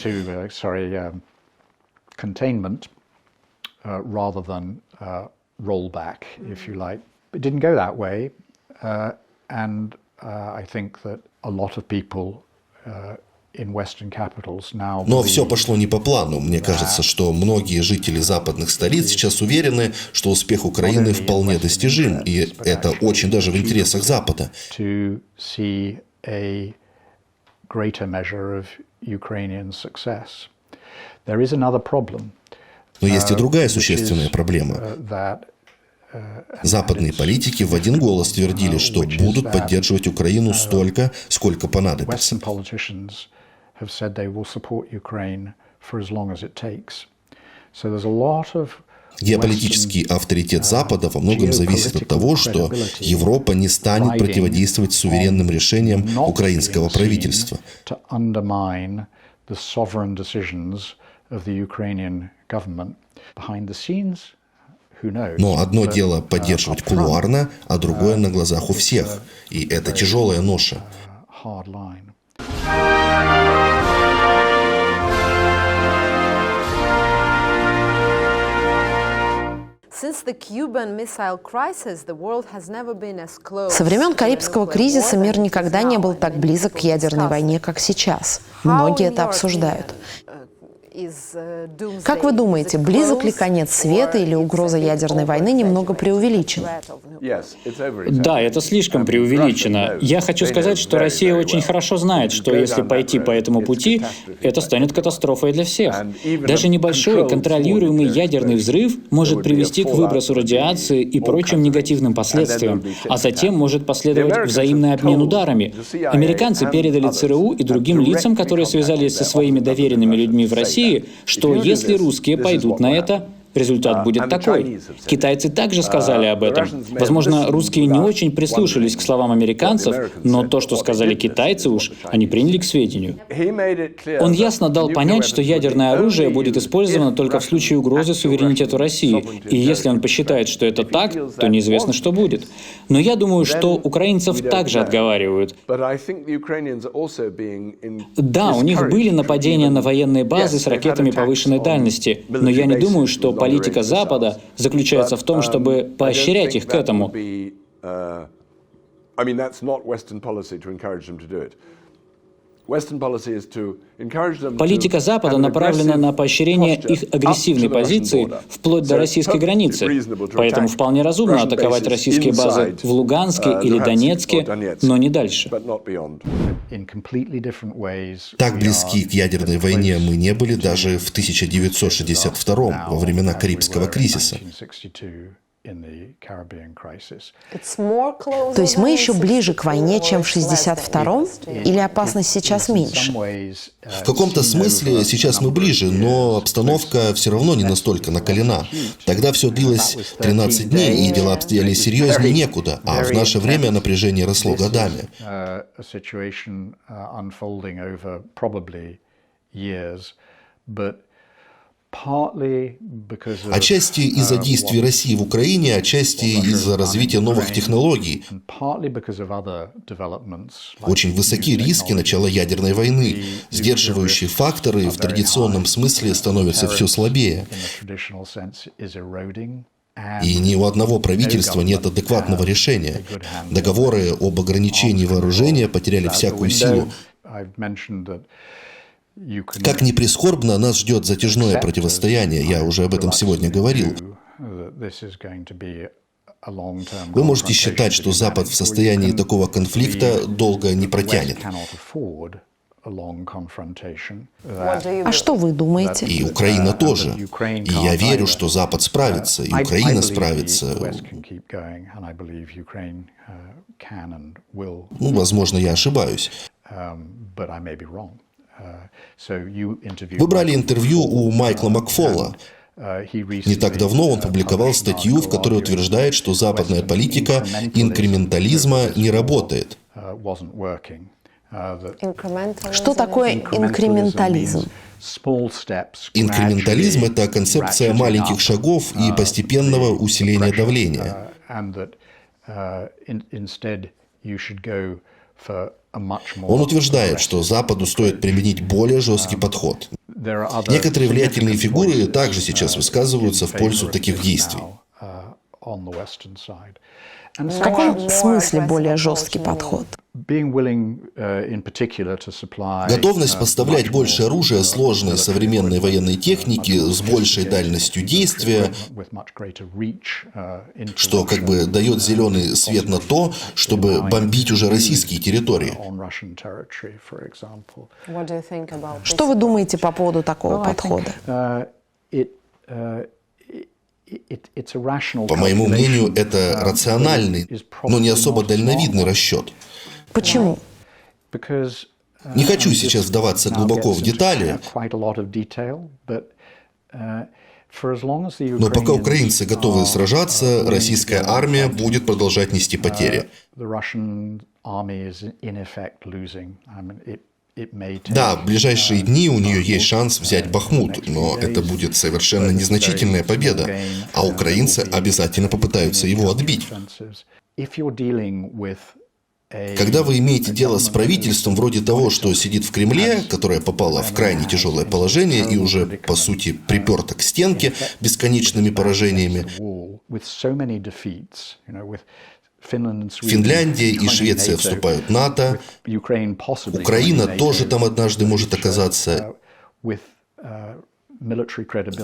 Speaker 1: Но все пошло не по плану. Мне кажется, что многие жители западных столиц сейчас уверены, что успех Украины вполне достижим, и это очень даже в интересах Запада. Но есть и другая существенная проблема. Западные политики в один голос твердили, что будут поддерживать Украину столько, сколько понадобится. Геополитический авторитет Запада во многом зависит от того, что Европа не станет противодействовать суверенным решениям украинского правительства. Но одно дело поддерживать кулуарно, а другое на глазах у всех. И это тяжелая ноша.
Speaker 7: Со времен Карибского кризиса мир никогда не был так близок к ядерной войне, как сейчас. Многие это обсуждают. Как вы думаете, близок ли конец света или угроза ядерной войны немного преувеличена?
Speaker 8: Да, это слишком преувеличено. Я хочу сказать, что Россия очень хорошо знает, что если пойти по этому пути, это станет катастрофой для всех. Даже небольшой контролируемый ядерный взрыв может привести к выбросу радиации и прочим негативным последствиям, а затем может последовать взаимный обмен ударами. Американцы передали ЦРУ и другим лицам, которые связались со своими доверенными людьми в России, что если русские пойдут на это, результат будет такой. Китайцы также сказали об этом. Возможно, русские не очень прислушались к словам американцев, но то, что сказали китайцы, уж они приняли к сведению. Он ясно дал понять, что ядерное оружие будет использовано только в случае угрозы суверенитету России. И если он посчитает, что это так, то неизвестно, что будет. Но я думаю, что украинцев также отговаривают. Да, у них были нападения на военные базы с ракетами повышенной дальности, но я не думаю, что политика Запада заключается в том, чтобы поощрять их к этому. Политика Запада направлена на поощрение их агрессивной позиции вплоть до российской границы. Поэтому вполне разумно атаковать российские базы в Луганске или Донецке, но не дальше.
Speaker 1: Так близки к ядерной войне мы не были даже в 1962 во времена Карибского кризиса.
Speaker 7: То есть мы еще ближе к войне, чем в 1962-м? Или опасность сейчас меньше?
Speaker 1: В каком-то смысле сейчас мы ближе, но обстановка все равно не настолько накалена. Тогда все длилось 13 дней, и дела обстояли серьезнее некуда, а в наше время напряжение росло годами. Отчасти из-за действий России в Украине, отчасти из-за развития новых технологий. Очень высоки риски начала ядерной войны. Сдерживающие факторы в традиционном смысле становятся все слабее. И ни у одного правительства нет адекватного решения. Договоры об ограничении вооружения потеряли всякую силу. Как ни прискорбно, нас ждет затяжное противостояние, я уже об этом сегодня говорил. Вы можете считать, что Запад в состоянии такого конфликта долго не протянет.
Speaker 7: А что вы думаете?
Speaker 1: И Украина тоже. И я верю, что Запад справится, и Украина справится. Ну, возможно, я ошибаюсь. Вы брали интервью у Майкла Макфола. Не так давно он публиковал статью, в которой утверждает, что западная политика инкрементализма не работает.
Speaker 7: Что такое инкрементализм?
Speaker 1: Инкрементализм – это концепция маленьких шагов и постепенного усиления давления. Он утверждает, что Западу стоит применить более жесткий подход. Некоторые влиятельные фигуры также сейчас высказываются в пользу таких действий.
Speaker 7: В каком смысле более жесткий подход?
Speaker 1: Готовность поставлять больше оружия, сложной современной военной техники с большей дальностью действия, что как бы дает зеленый свет на то, чтобы бомбить уже российские территории.
Speaker 7: Что вы думаете по поводу такого подхода?
Speaker 1: По моему мнению, это рациональный, но не особо дальновидный расчет.
Speaker 7: Почему?
Speaker 1: Не хочу сейчас вдаваться глубоко в детали, но пока украинцы готовы сражаться, российская армия будет продолжать нести потери. Да, в ближайшие дни у нее есть шанс взять Бахмут, но это будет совершенно незначительная победа, а украинцы обязательно попытаются его отбить. Когда вы имеете дело с правительством вроде того, что сидит в Кремле, которое попало в крайне тяжелое положение и уже, по сути, приперто к стенке бесконечными поражениями, Финляндия и Швеция вступают в НАТО, Украина тоже там однажды может оказаться.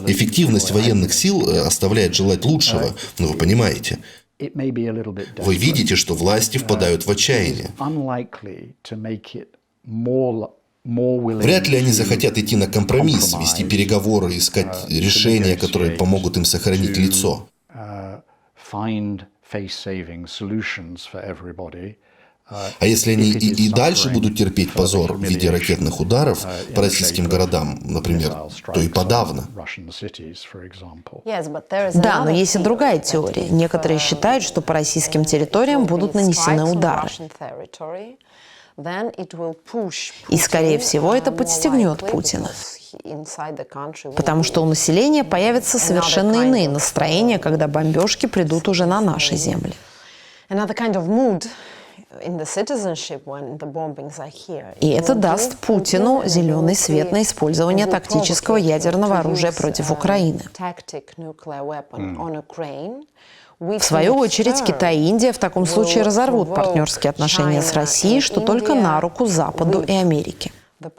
Speaker 1: Эффективность военных сил оставляет желать лучшего, но вы понимаете. Вы видите, что власти впадают в отчаяние. Вряд ли они захотят идти на компромисс, вести переговоры, искать решения, которые помогут им сохранить лицо. А если они и дальше будут терпеть позор в виде ракетных ударов по российским городам, например, то и подавно.
Speaker 7: Да, но есть и другая теория. Некоторые считают, что по российским территориям будут нанесены удары. И, скорее всего, это подстегнет Путина. Потому что у населения появятся совершенно иные настроения, когда бомбежки придут уже на наши земли. И это даст Путину зеленый свет на использование тактического ядерного оружия против Украины. В свою очередь, Китай и Индия в таком случае разорвут партнерские отношения с Россией, что только на руку Западу и Америке. Я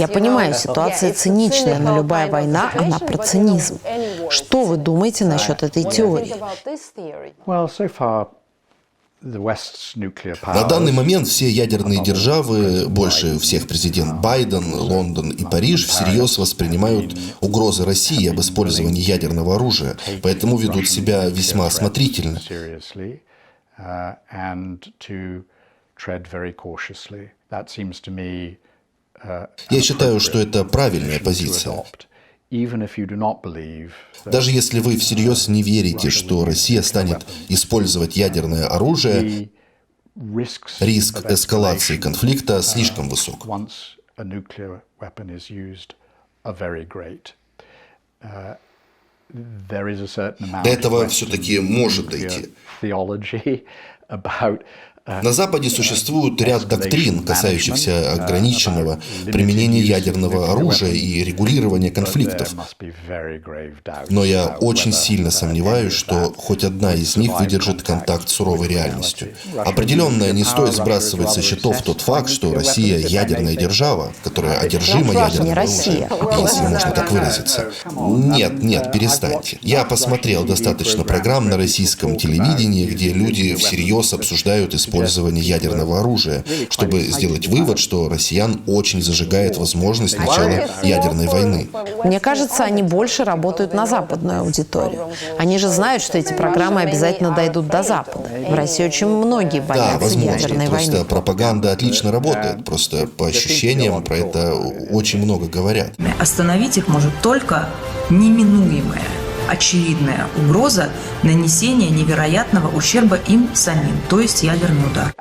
Speaker 7: понимаю, ситуация циничная, но любая война, она про цинизм. Что вы думаете насчет этой теории?
Speaker 1: На данный момент все ядерные державы, больше всех президент Байден, Лондон и Париж, всерьез воспринимают угрозы России об использовании ядерного оружия, поэтому ведут себя весьма осмотрительно. Я считаю, что это правильная позиция. Даже если вы всерьез не верите, что Россия станет использовать ядерное оружие, риск эскалации конфликта слишком высок. До этого все-таки может дойти. На Западе существует ряд доктрин, касающихся ограниченного применения ядерного оружия и регулирования конфликтов. Но я очень сильно сомневаюсь, что хоть одна из них выдержит контакт с суровой реальностью. Определенно, не стоит сбрасывать со счетов тот факт, что Россия ядерная держава, которая одержима ядерным оружием, если можно так выразиться. Нет, перестаньте. Я посмотрел достаточно программ на российском телевидении, где люди всерьез обсуждают использование ядерного оружия, чтобы сделать вывод, что россиян очень зажигает возможность начала ядерной войны.
Speaker 7: Мне кажется, они больше работают на западную аудиторию. Они же знают, что эти программы обязательно дойдут до Запада. В России очень многие боятся ядерной войны.
Speaker 1: Просто пропаганда отлично работает. Просто по ощущениям про это очень много говорят.
Speaker 17: Остановить их может только неминуемое, очевидная угроза нанесения невероятного ущерба им самим, то есть ядерный удар.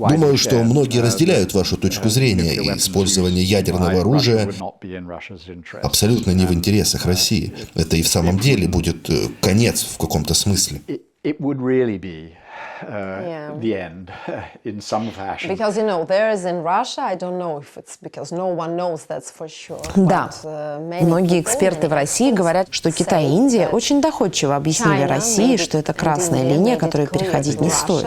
Speaker 1: Думаю, что многие разделяют вашу точку зрения, и использование ядерного оружия абсолютно не в интересах России. Это и в самом деле будет конец в каком-то смысле.
Speaker 12: The end in some fashion.
Speaker 7: Because, you know, there is in Russia, I don't know if it's because no one knows that's for sure. Да, многие эксперты в России говорят, что Китай и Индия очень доходчиво объяснили России, что это красная линия, которую переходить не стоит.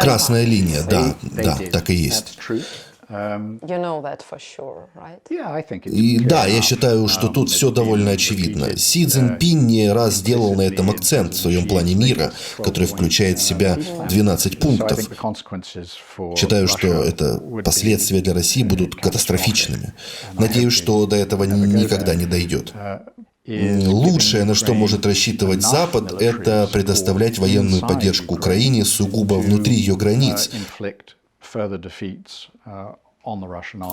Speaker 1: Красная линия, да, так и есть. И да, я считаю, что тут все довольно очевидно. Си Цзиньпинь не раз делал на этом акцент в своем плане мира, который включает в себя 12 пунктов. Считаю, что это последствия для России будут катастрофичными. Надеюсь, что до этого никогда не дойдет. Лучшее, на что может рассчитывать Запад, это предоставлять военную поддержку Украине сугубо внутри ее границ,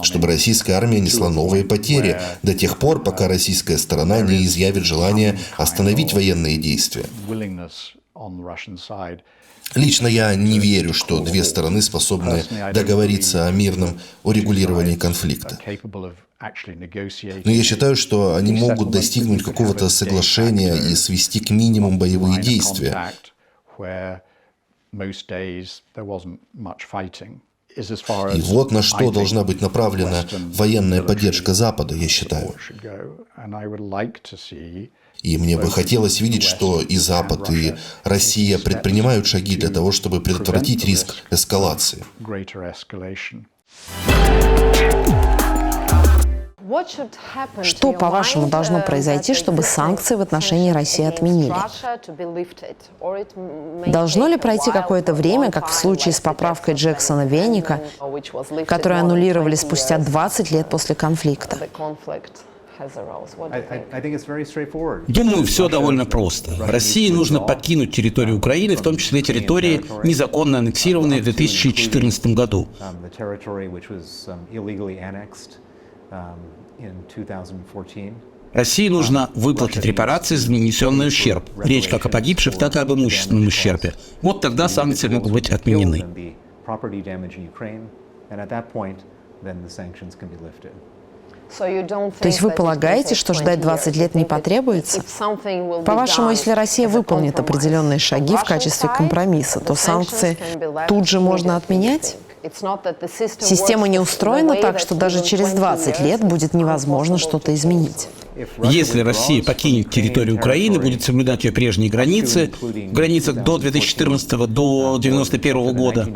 Speaker 1: чтобы российская армия несла новые потери до тех пор, пока российская сторона не изъявит желание остановить военные действия. Лично я не верю, что две стороны способны договориться о мирном урегулировании конфликта. Но я считаю, что они могут достигнуть какого-то соглашения и свести к минимуму боевые действия. И вот на что должна быть направлена военная поддержка Запада, я считаю. И мне бы хотелось видеть, что и Запад, и Россия предпринимают шаги для того, чтобы предотвратить риск эскалации.
Speaker 7: Что, по-вашему, должно произойти, чтобы санкции в отношении России отменили? Должно ли пройти какое-то время, как в случае с поправкой Джексона-Веника, которую аннулировали спустя 20 лет после конфликта?
Speaker 4: Думаю, все довольно просто. России нужно покинуть территорию Украины, в том числе территории, незаконно аннексированные в 2014 году. России нужно выплатить репарации за нанесенный ущерб. Речь как о погибших, так и об имущественном ущербе. Вот тогда санкции могут быть отменены.
Speaker 7: То есть вы полагаете, что ждать 20 лет не потребуется? По-вашему, если Россия выполнит определенные шаги в качестве компромисса, то санкции тут же можно отменять? Система не устроена так, что даже через 20 лет будет невозможно что-то изменить.
Speaker 4: Если Россия покинет территорию Украины, будет соблюдать ее прежние границы, в границах до 2014 до 1991 года,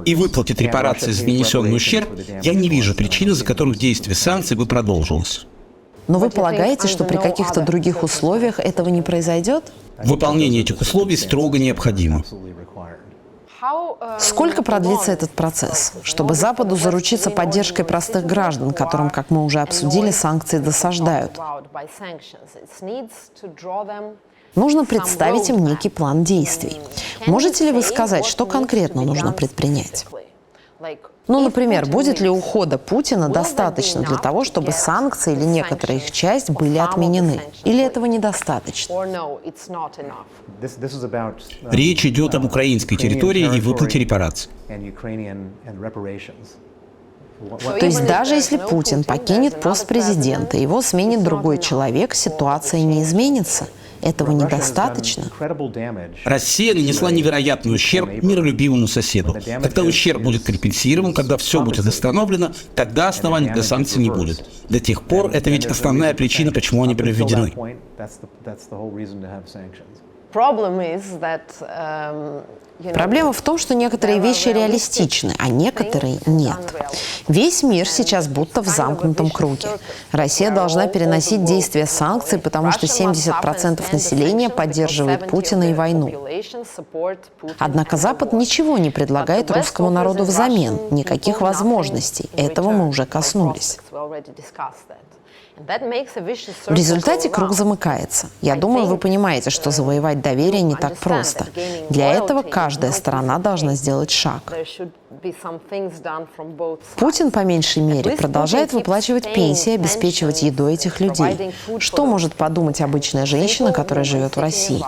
Speaker 4: и выплатит репарации за нанесенный ущерб, я не вижу причины, за которых действие санкций бы продолжилось.
Speaker 7: Но вы полагаете, что при каких-то других условиях этого не произойдет?
Speaker 4: Выполнение этих условий строго необходимо.
Speaker 7: Сколько продлится этот процесс, чтобы Западу заручиться поддержкой простых граждан, которым, как мы уже обсудили, санкции досаждают? Нужно представить им некий план действий. Можете ли вы сказать, что конкретно нужно предпринять? Ну, например, будет ли ухода Путина достаточно для того, чтобы санкции или некоторая их часть были отменены? Или этого недостаточно?
Speaker 4: Речь идет об украинской территории и выплате репараций.
Speaker 7: То есть даже если Путин покинет пост президента, его сменит другой человек, ситуация не изменится? Этого недостаточно?
Speaker 4: Россия нанесла невероятный ущерб миролюбивому соседу. Когда ущерб будет компенсирован, когда все будет восстановлено, тогда оснований для санкций не будет. До тех пор это ведь основная причина, почему они были введены.
Speaker 7: Проблема в том, что некоторые вещи реалистичны, а некоторые нет. Весь мир сейчас будто в замкнутом круге. Россия должна переносить действия санкций, потому что 70% населения поддерживает Путина и войну. Однако Запад ничего не предлагает русскому народу взамен, никаких возможностей. Этого мы уже коснулись. В результате круг замыкается. Я думаю, вы понимаете, что завоевать доверие не так просто. Для этого каждая сторона должна сделать шаг. Путин, по меньшей мере, продолжает выплачивать пенсии и обеспечивать едой этих людей. Что может подумать обычная женщина, которая живет в России?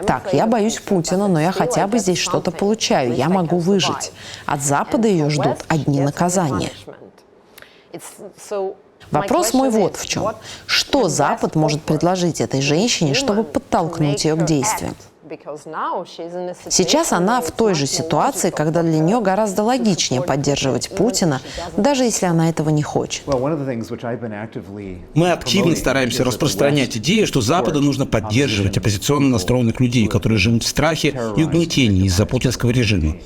Speaker 7: Так, я боюсь Путина, но я хотя бы здесь что-то получаю, я могу выжить. От Запада ее ждут одни наказания. Вопрос мой вот в чем. Что Запад может предложить этой женщине, чтобы подтолкнуть ее к действиям? Сейчас она в той же ситуации, когда для нее гораздо логичнее поддерживать Путина, даже если она этого не хочет.
Speaker 4: Мы активно стараемся распространять идею, что Западу нужно поддерживать оппозиционно настроенных людей, которые живут в страхе и угнетении из-за путинского режима.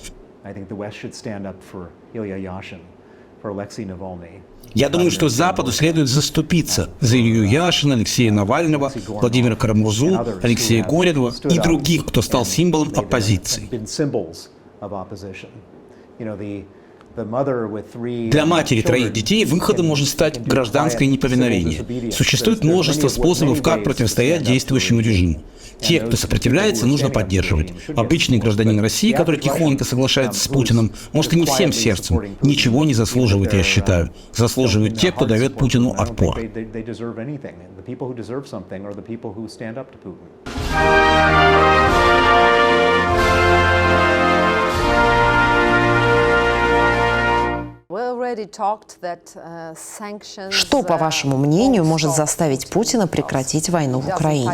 Speaker 4: Я думаю, что Западу следует заступиться за Илью Яшина, Алексея Навального, Владимира Карамурзу, Алексея Горинова и других, кто стал символом оппозиции. Для матери троих детей выходом может стать гражданское неповиновение. Существует множество способов, как противостоять действующему режиму. Тех, кто сопротивляется, нужно поддерживать. Обычный гражданин России, который тихонько соглашается с Путиным, может и не всем сердцем, ничего не заслуживает, я считаю. Заслуживают те, кто дает Путину отпор.
Speaker 7: Что, по вашему мнению, может заставить Путина прекратить войну в Украине?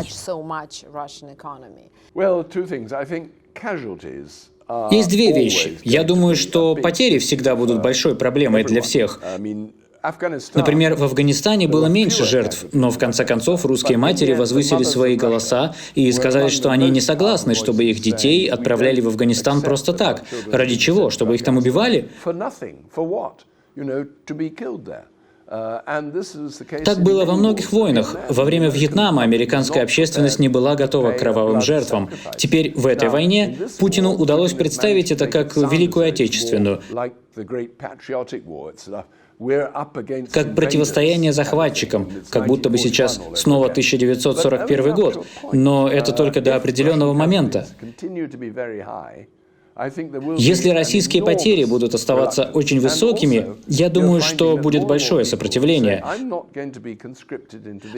Speaker 8: Есть две вещи. Я думаю, что потери всегда будут большой проблемой для всех. Например, в Афганистане было меньше жертв, но в конце концов русские матери возвысили свои голоса и сказали, что они не согласны, чтобы их детей отправляли в Афганистан просто так. Ради чего? Чтобы их там убивали? Так было во многих войнах. Во время Вьетнама американская общественность не была готова к кровавым жертвам. Теперь в этой войне Путину удалось представить это как Великую Отечественную, как противостояние захватчикам, как будто бы сейчас снова 1941 год. Но это только до определенного момента. Если российские потери будут оставаться очень высокими, я думаю, что будет большое сопротивление.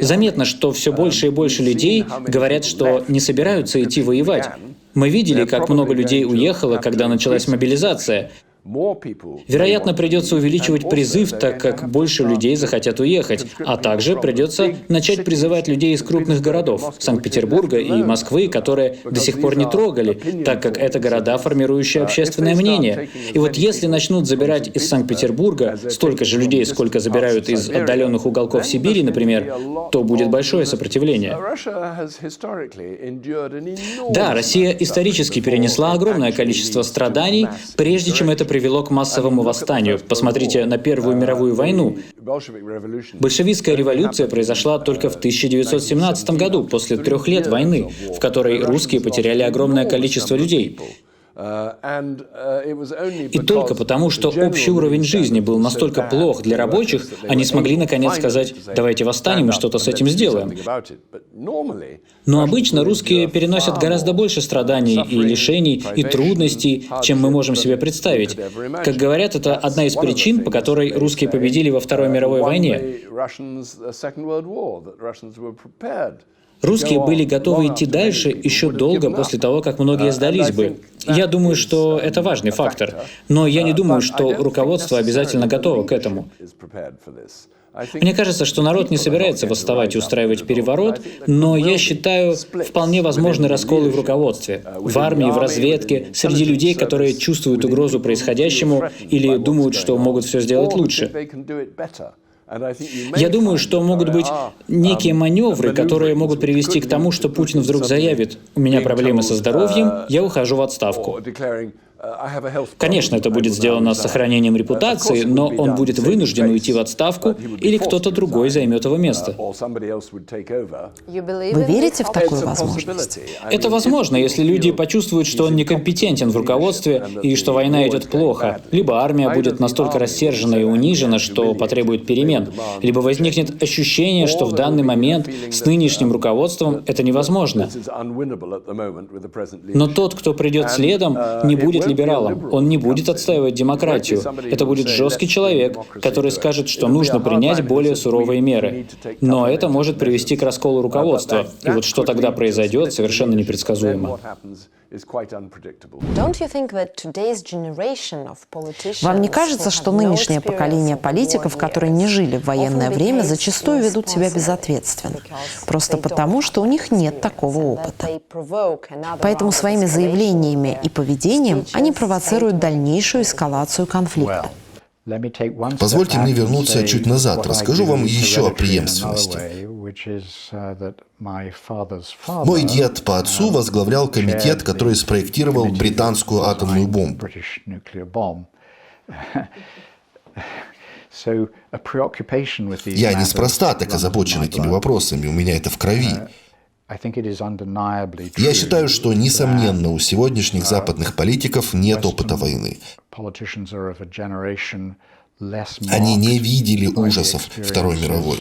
Speaker 8: Заметно, что все больше и больше людей говорят, что не собираются идти воевать. Мы видели, как много людей уехало, когда началась мобилизация. Вероятно, придется увеличивать призыв, так как больше людей захотят уехать, а также придется начать призывать людей из крупных городов, Санкт-Петербурга и Москвы, которые до сих пор не трогали, так как это города, формирующие общественное мнение. И вот если начнут забирать из Санкт-Петербурга столько же людей, сколько забирают из отдаленных уголков Сибири, например, то будет большое сопротивление. Да, Россия исторически перенесла огромное количество страданий, прежде чем это привело к массовому восстанию. Посмотрите на Первую мировую войну. Большевистская революция произошла только в 1917 году, после 3 лет войны, в которой русские потеряли огромное количество людей. И только потому, что общий уровень жизни был настолько плох для рабочих, они смогли наконец сказать: давайте восстанем и что-то с этим сделаем. Но обычно русские переносят гораздо больше страданий и лишений, и трудностей, чем мы можем себе представить. Как говорят, это одна из причин, по которой русские победили во Второй мировой войне. Русские были готовы идти дальше еще долго после того, как многие сдались бы. Я думаю, что это важный фактор. Но я не думаю, что руководство обязательно готово к этому. Мне кажется, что народ не собирается восставать и устраивать переворот, но я считаю, вполне возможны расколы в руководстве, в армии, в разведке, среди людей, которые чувствуют угрозу происходящему или думают, что могут все сделать лучше. Я думаю, что могут быть некие маневры, которые могут привести к тому, что Путин вдруг заявит: «У меня проблемы со здоровьем, я ухожу в отставку». Конечно, это будет сделано с сохранением репутации, но он будет вынужден уйти в отставку, или кто-то другой займет его место.
Speaker 7: Вы верите в такую возможность?
Speaker 8: Это возможно, если люди почувствуют, что он некомпетентен в руководстве и что война идет плохо, либо армия будет настолько рассержена и унижена, что потребует перемен, либо возникнет ощущение, что в данный момент с нынешним руководством это невозможно. Но тот, кто придет следом, не будет либералом, он не будет отстаивать демократию. Это будет жесткий человек, который скажет, что нужно принять более суровые меры. Но это может привести к расколу руководства. И вот что тогда произойдет, совершенно непредсказуемо.
Speaker 7: Вам не кажется, что нынешнее поколение политиков, которые не жили в военное время, зачастую ведут себя безответственно? Просто потому, что у них нет такого опыта. Поэтому своими заявлениями и поведением они провоцируют дальнейшую эскалацию конфликта.
Speaker 1: Позвольте мне вернуться чуть назад. Расскажу вам еще о преемственности. Мой дед по отцу возглавлял комитет, который спроектировал британскую атомную бомбу. Я неспроста так озабочен этими вопросами, у меня это в крови. Я считаю, что, несомненно, у сегодняшних западных политиков нет опыта войны. Они не видели ужасов Второй мировой.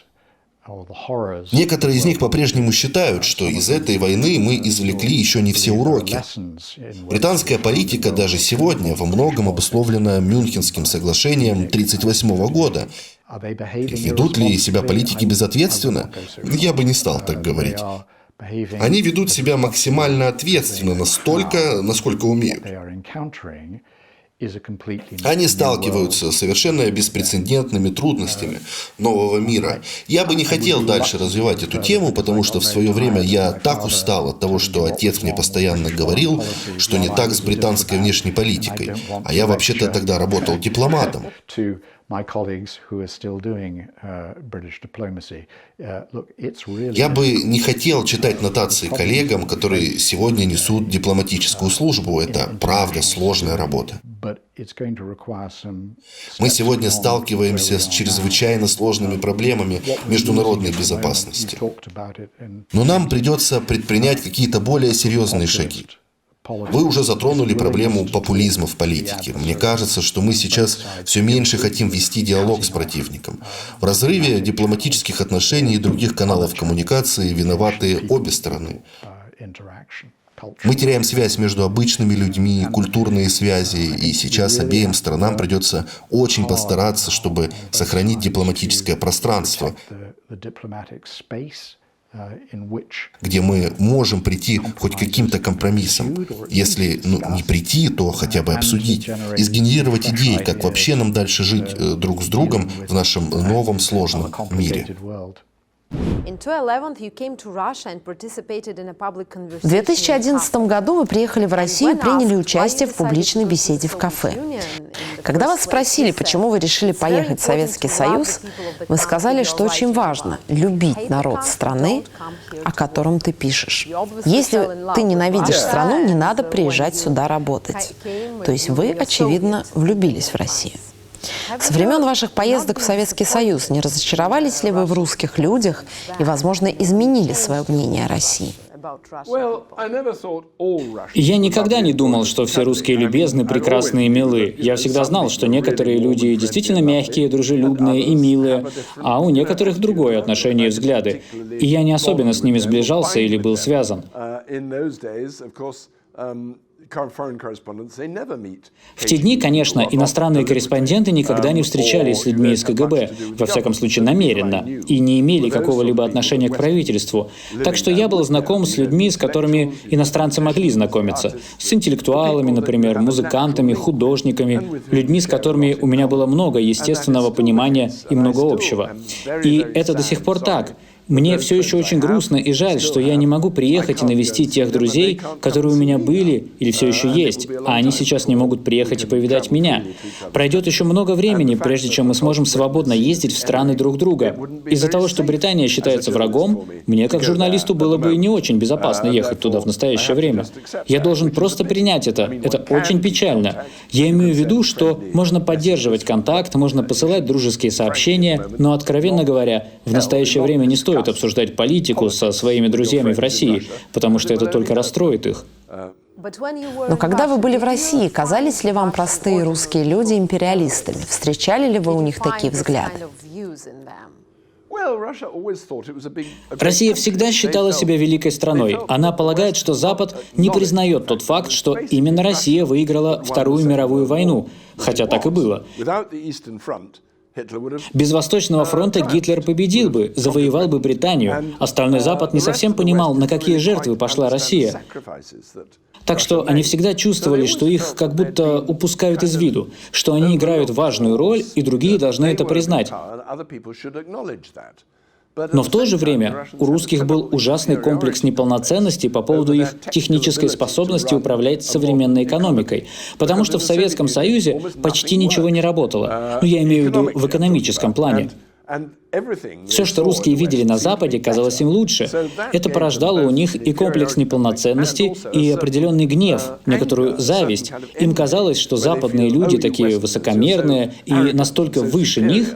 Speaker 1: Некоторые из них по-прежнему считают, что из этой войны мы извлекли еще не все уроки. Британская политика даже сегодня во многом обусловлена Мюнхенским соглашением 1938 года. Ведут ли себя политики безответственно? Я бы не стал так говорить. Они ведут себя максимально ответственно, настолько, насколько умеют. Они сталкиваются с совершенно беспрецедентными трудностями нового мира. Я бы не хотел дальше развивать эту тему, потому что в свое время я так устал от того, что отец мне постоянно говорил, что не так с британской внешней политикой. А я вообще-то тогда работал дипломатом. Я бы не хотел читать нотации коллегам, которые сегодня несут дипломатическую службу. Это, правда, сложная работа. Мы сегодня сталкиваемся с чрезвычайно сложными проблемами международной безопасности. Но нам придется предпринять какие-то более серьезные шаги. Вы уже затронули проблему популизма в политике. Мне кажется, что мы сейчас все меньше хотим вести диалог с противником. В разрыве дипломатических отношений и других каналов коммуникации виноваты обе стороны. Мы теряем связь между обычными людьми, культурные связи, и сейчас обеим сторонам придется очень постараться, чтобы сохранить дипломатическое пространство. где мы можем прийти хоть к каким-то компромиссам. Если не прийти, то хотя бы обсудить и сгенерировать идеи, как вообще нам дальше жить друг с другом в нашем новом сложном мире.
Speaker 7: В 2011 году вы приехали в Россию и приняли участие в публичной беседе в кафе. Когда вас спросили, почему вы решили поехать в Советский Союз, вы сказали, что очень важно любить народ страны, о котором ты пишешь. Если ты ненавидишь страну, не надо приезжать сюда работать. То есть вы, очевидно, влюбились в Россию. Со времен ваших поездок в Советский Союз не разочаровались ли вы в русских людях и, возможно, изменили свое мнение о России?
Speaker 8: Я никогда не думал, что все русские любезны, прекрасные и милы. Я всегда знал, что некоторые люди действительно мягкие, дружелюбные и милые, а у некоторых другое отношение и взгляды. И я не особенно с ними сближался или был связан. В те дни, конечно, иностранные корреспонденты никогда не встречались с людьми из КГБ, во всяком случае намеренно, и не имели какого-либо отношения к правительству. Так что я был знаком с людьми, с которыми иностранцы могли знакомиться. С интеллектуалами, например, музыкантами, художниками, людьми, с которыми у меня было много естественного понимания и много общего. И это до сих пор так. Мне все еще очень грустно и жаль, что я не могу приехать и навестить тех друзей, которые у меня были или все еще есть, а они сейчас не могут приехать и повидать меня. Пройдет еще много времени, прежде чем мы сможем свободно ездить в страны друг друга. Из-за того, что Британия считается врагом, мне как журналисту было бы не очень безопасно ехать туда в настоящее время. Я должен просто принять это. Это очень печально. Я имею в виду, что можно поддерживать контакт, можно посылать дружеские сообщения, но, откровенно говоря, в настоящее время не стоит обсуждать политику со своими друзьями в России, потому что это только расстроит их.
Speaker 7: Но когда вы были в России, казались ли вам простые русские люди империалистами? Встречали ли вы у них такие взгляды?
Speaker 8: Россия всегда считала себя великой страной. Она полагает, что Запад не признает тот факт, что именно Россия выиграла Вторую мировую войну, хотя так и было. Без Восточного фронта Гитлер победил бы, завоевал бы Британию. Остальной Запад не совсем понимал, на какие жертвы пошла Россия. Так что они всегда чувствовали, что их как будто упускают из виду, что они играют важную роль, и другие должны это признать. Но в то же время у русских был ужасный комплекс неполноценности по поводу их технической способности управлять современной экономикой, потому что в Советском Союзе почти ничего не работало. Я имею в виду в экономическом плане. Все, что русские видели на Западе, казалось им лучше. Это порождало у них и комплекс неполноценности, и определенный гнев, некоторую зависть. Им казалось, что западные люди такие высокомерные и настолько выше них,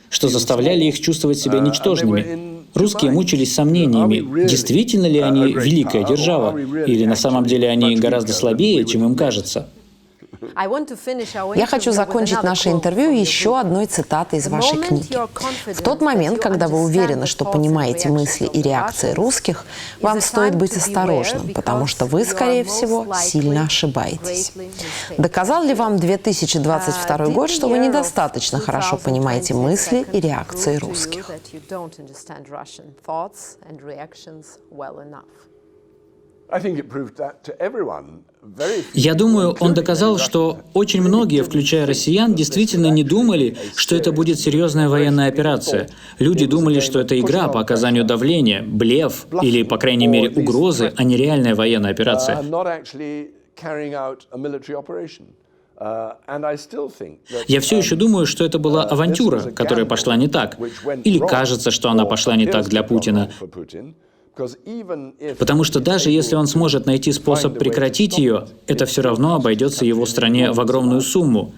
Speaker 8: что заставляли их чувствовать себя ничтожными. Русские мучились сомнениями, действительно ли они великая держава, или на самом деле они гораздо слабее, чем им кажется.
Speaker 7: Я хочу закончить наше интервью еще одной цитатой из вашей книги. В тот момент, когда вы уверены, что понимаете мысли и реакции русских, вам стоит быть осторожным, потому что вы, скорее всего, сильно ошибаетесь. Доказал ли вам 2022 год, что вы недостаточно хорошо понимаете мысли и реакции русских?
Speaker 8: Я думаю, он доказал, что очень многие, включая россиян, действительно не думали, что это будет серьезная военная операция. Люди думали, что это игра по оказанию давления, блеф или, по крайней мере, угрозы, а не реальная военная операция. Я все еще думаю, что это была авантюра, которая пошла не так. Или кажется, что она пошла не так для Путина. Потому что даже если он сможет найти способ прекратить ее, это все равно обойдется его стране в огромную сумму.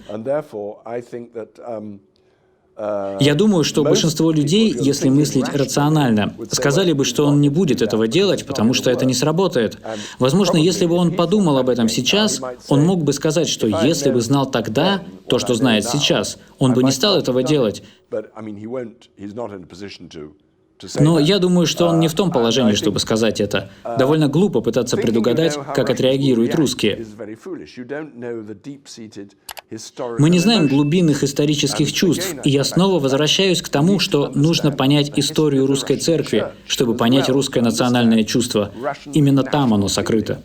Speaker 8: Я думаю, что большинство людей, если мыслить рационально, сказали бы, что он не будет этого делать, потому что это не сработает. Возможно, если бы он подумал об этом сейчас, он мог бы сказать, что если бы знал тогда то, что знает сейчас, он бы не стал этого делать. Но я думаю, что он не в том положении, чтобы сказать это. Довольно глупо пытаться предугадать, как отреагируют русские. Мы не знаем глубинных исторических чувств, и я снова возвращаюсь к тому, что нужно понять историю русской церкви, чтобы понять русское национальное чувство. Именно там оно сокрыто.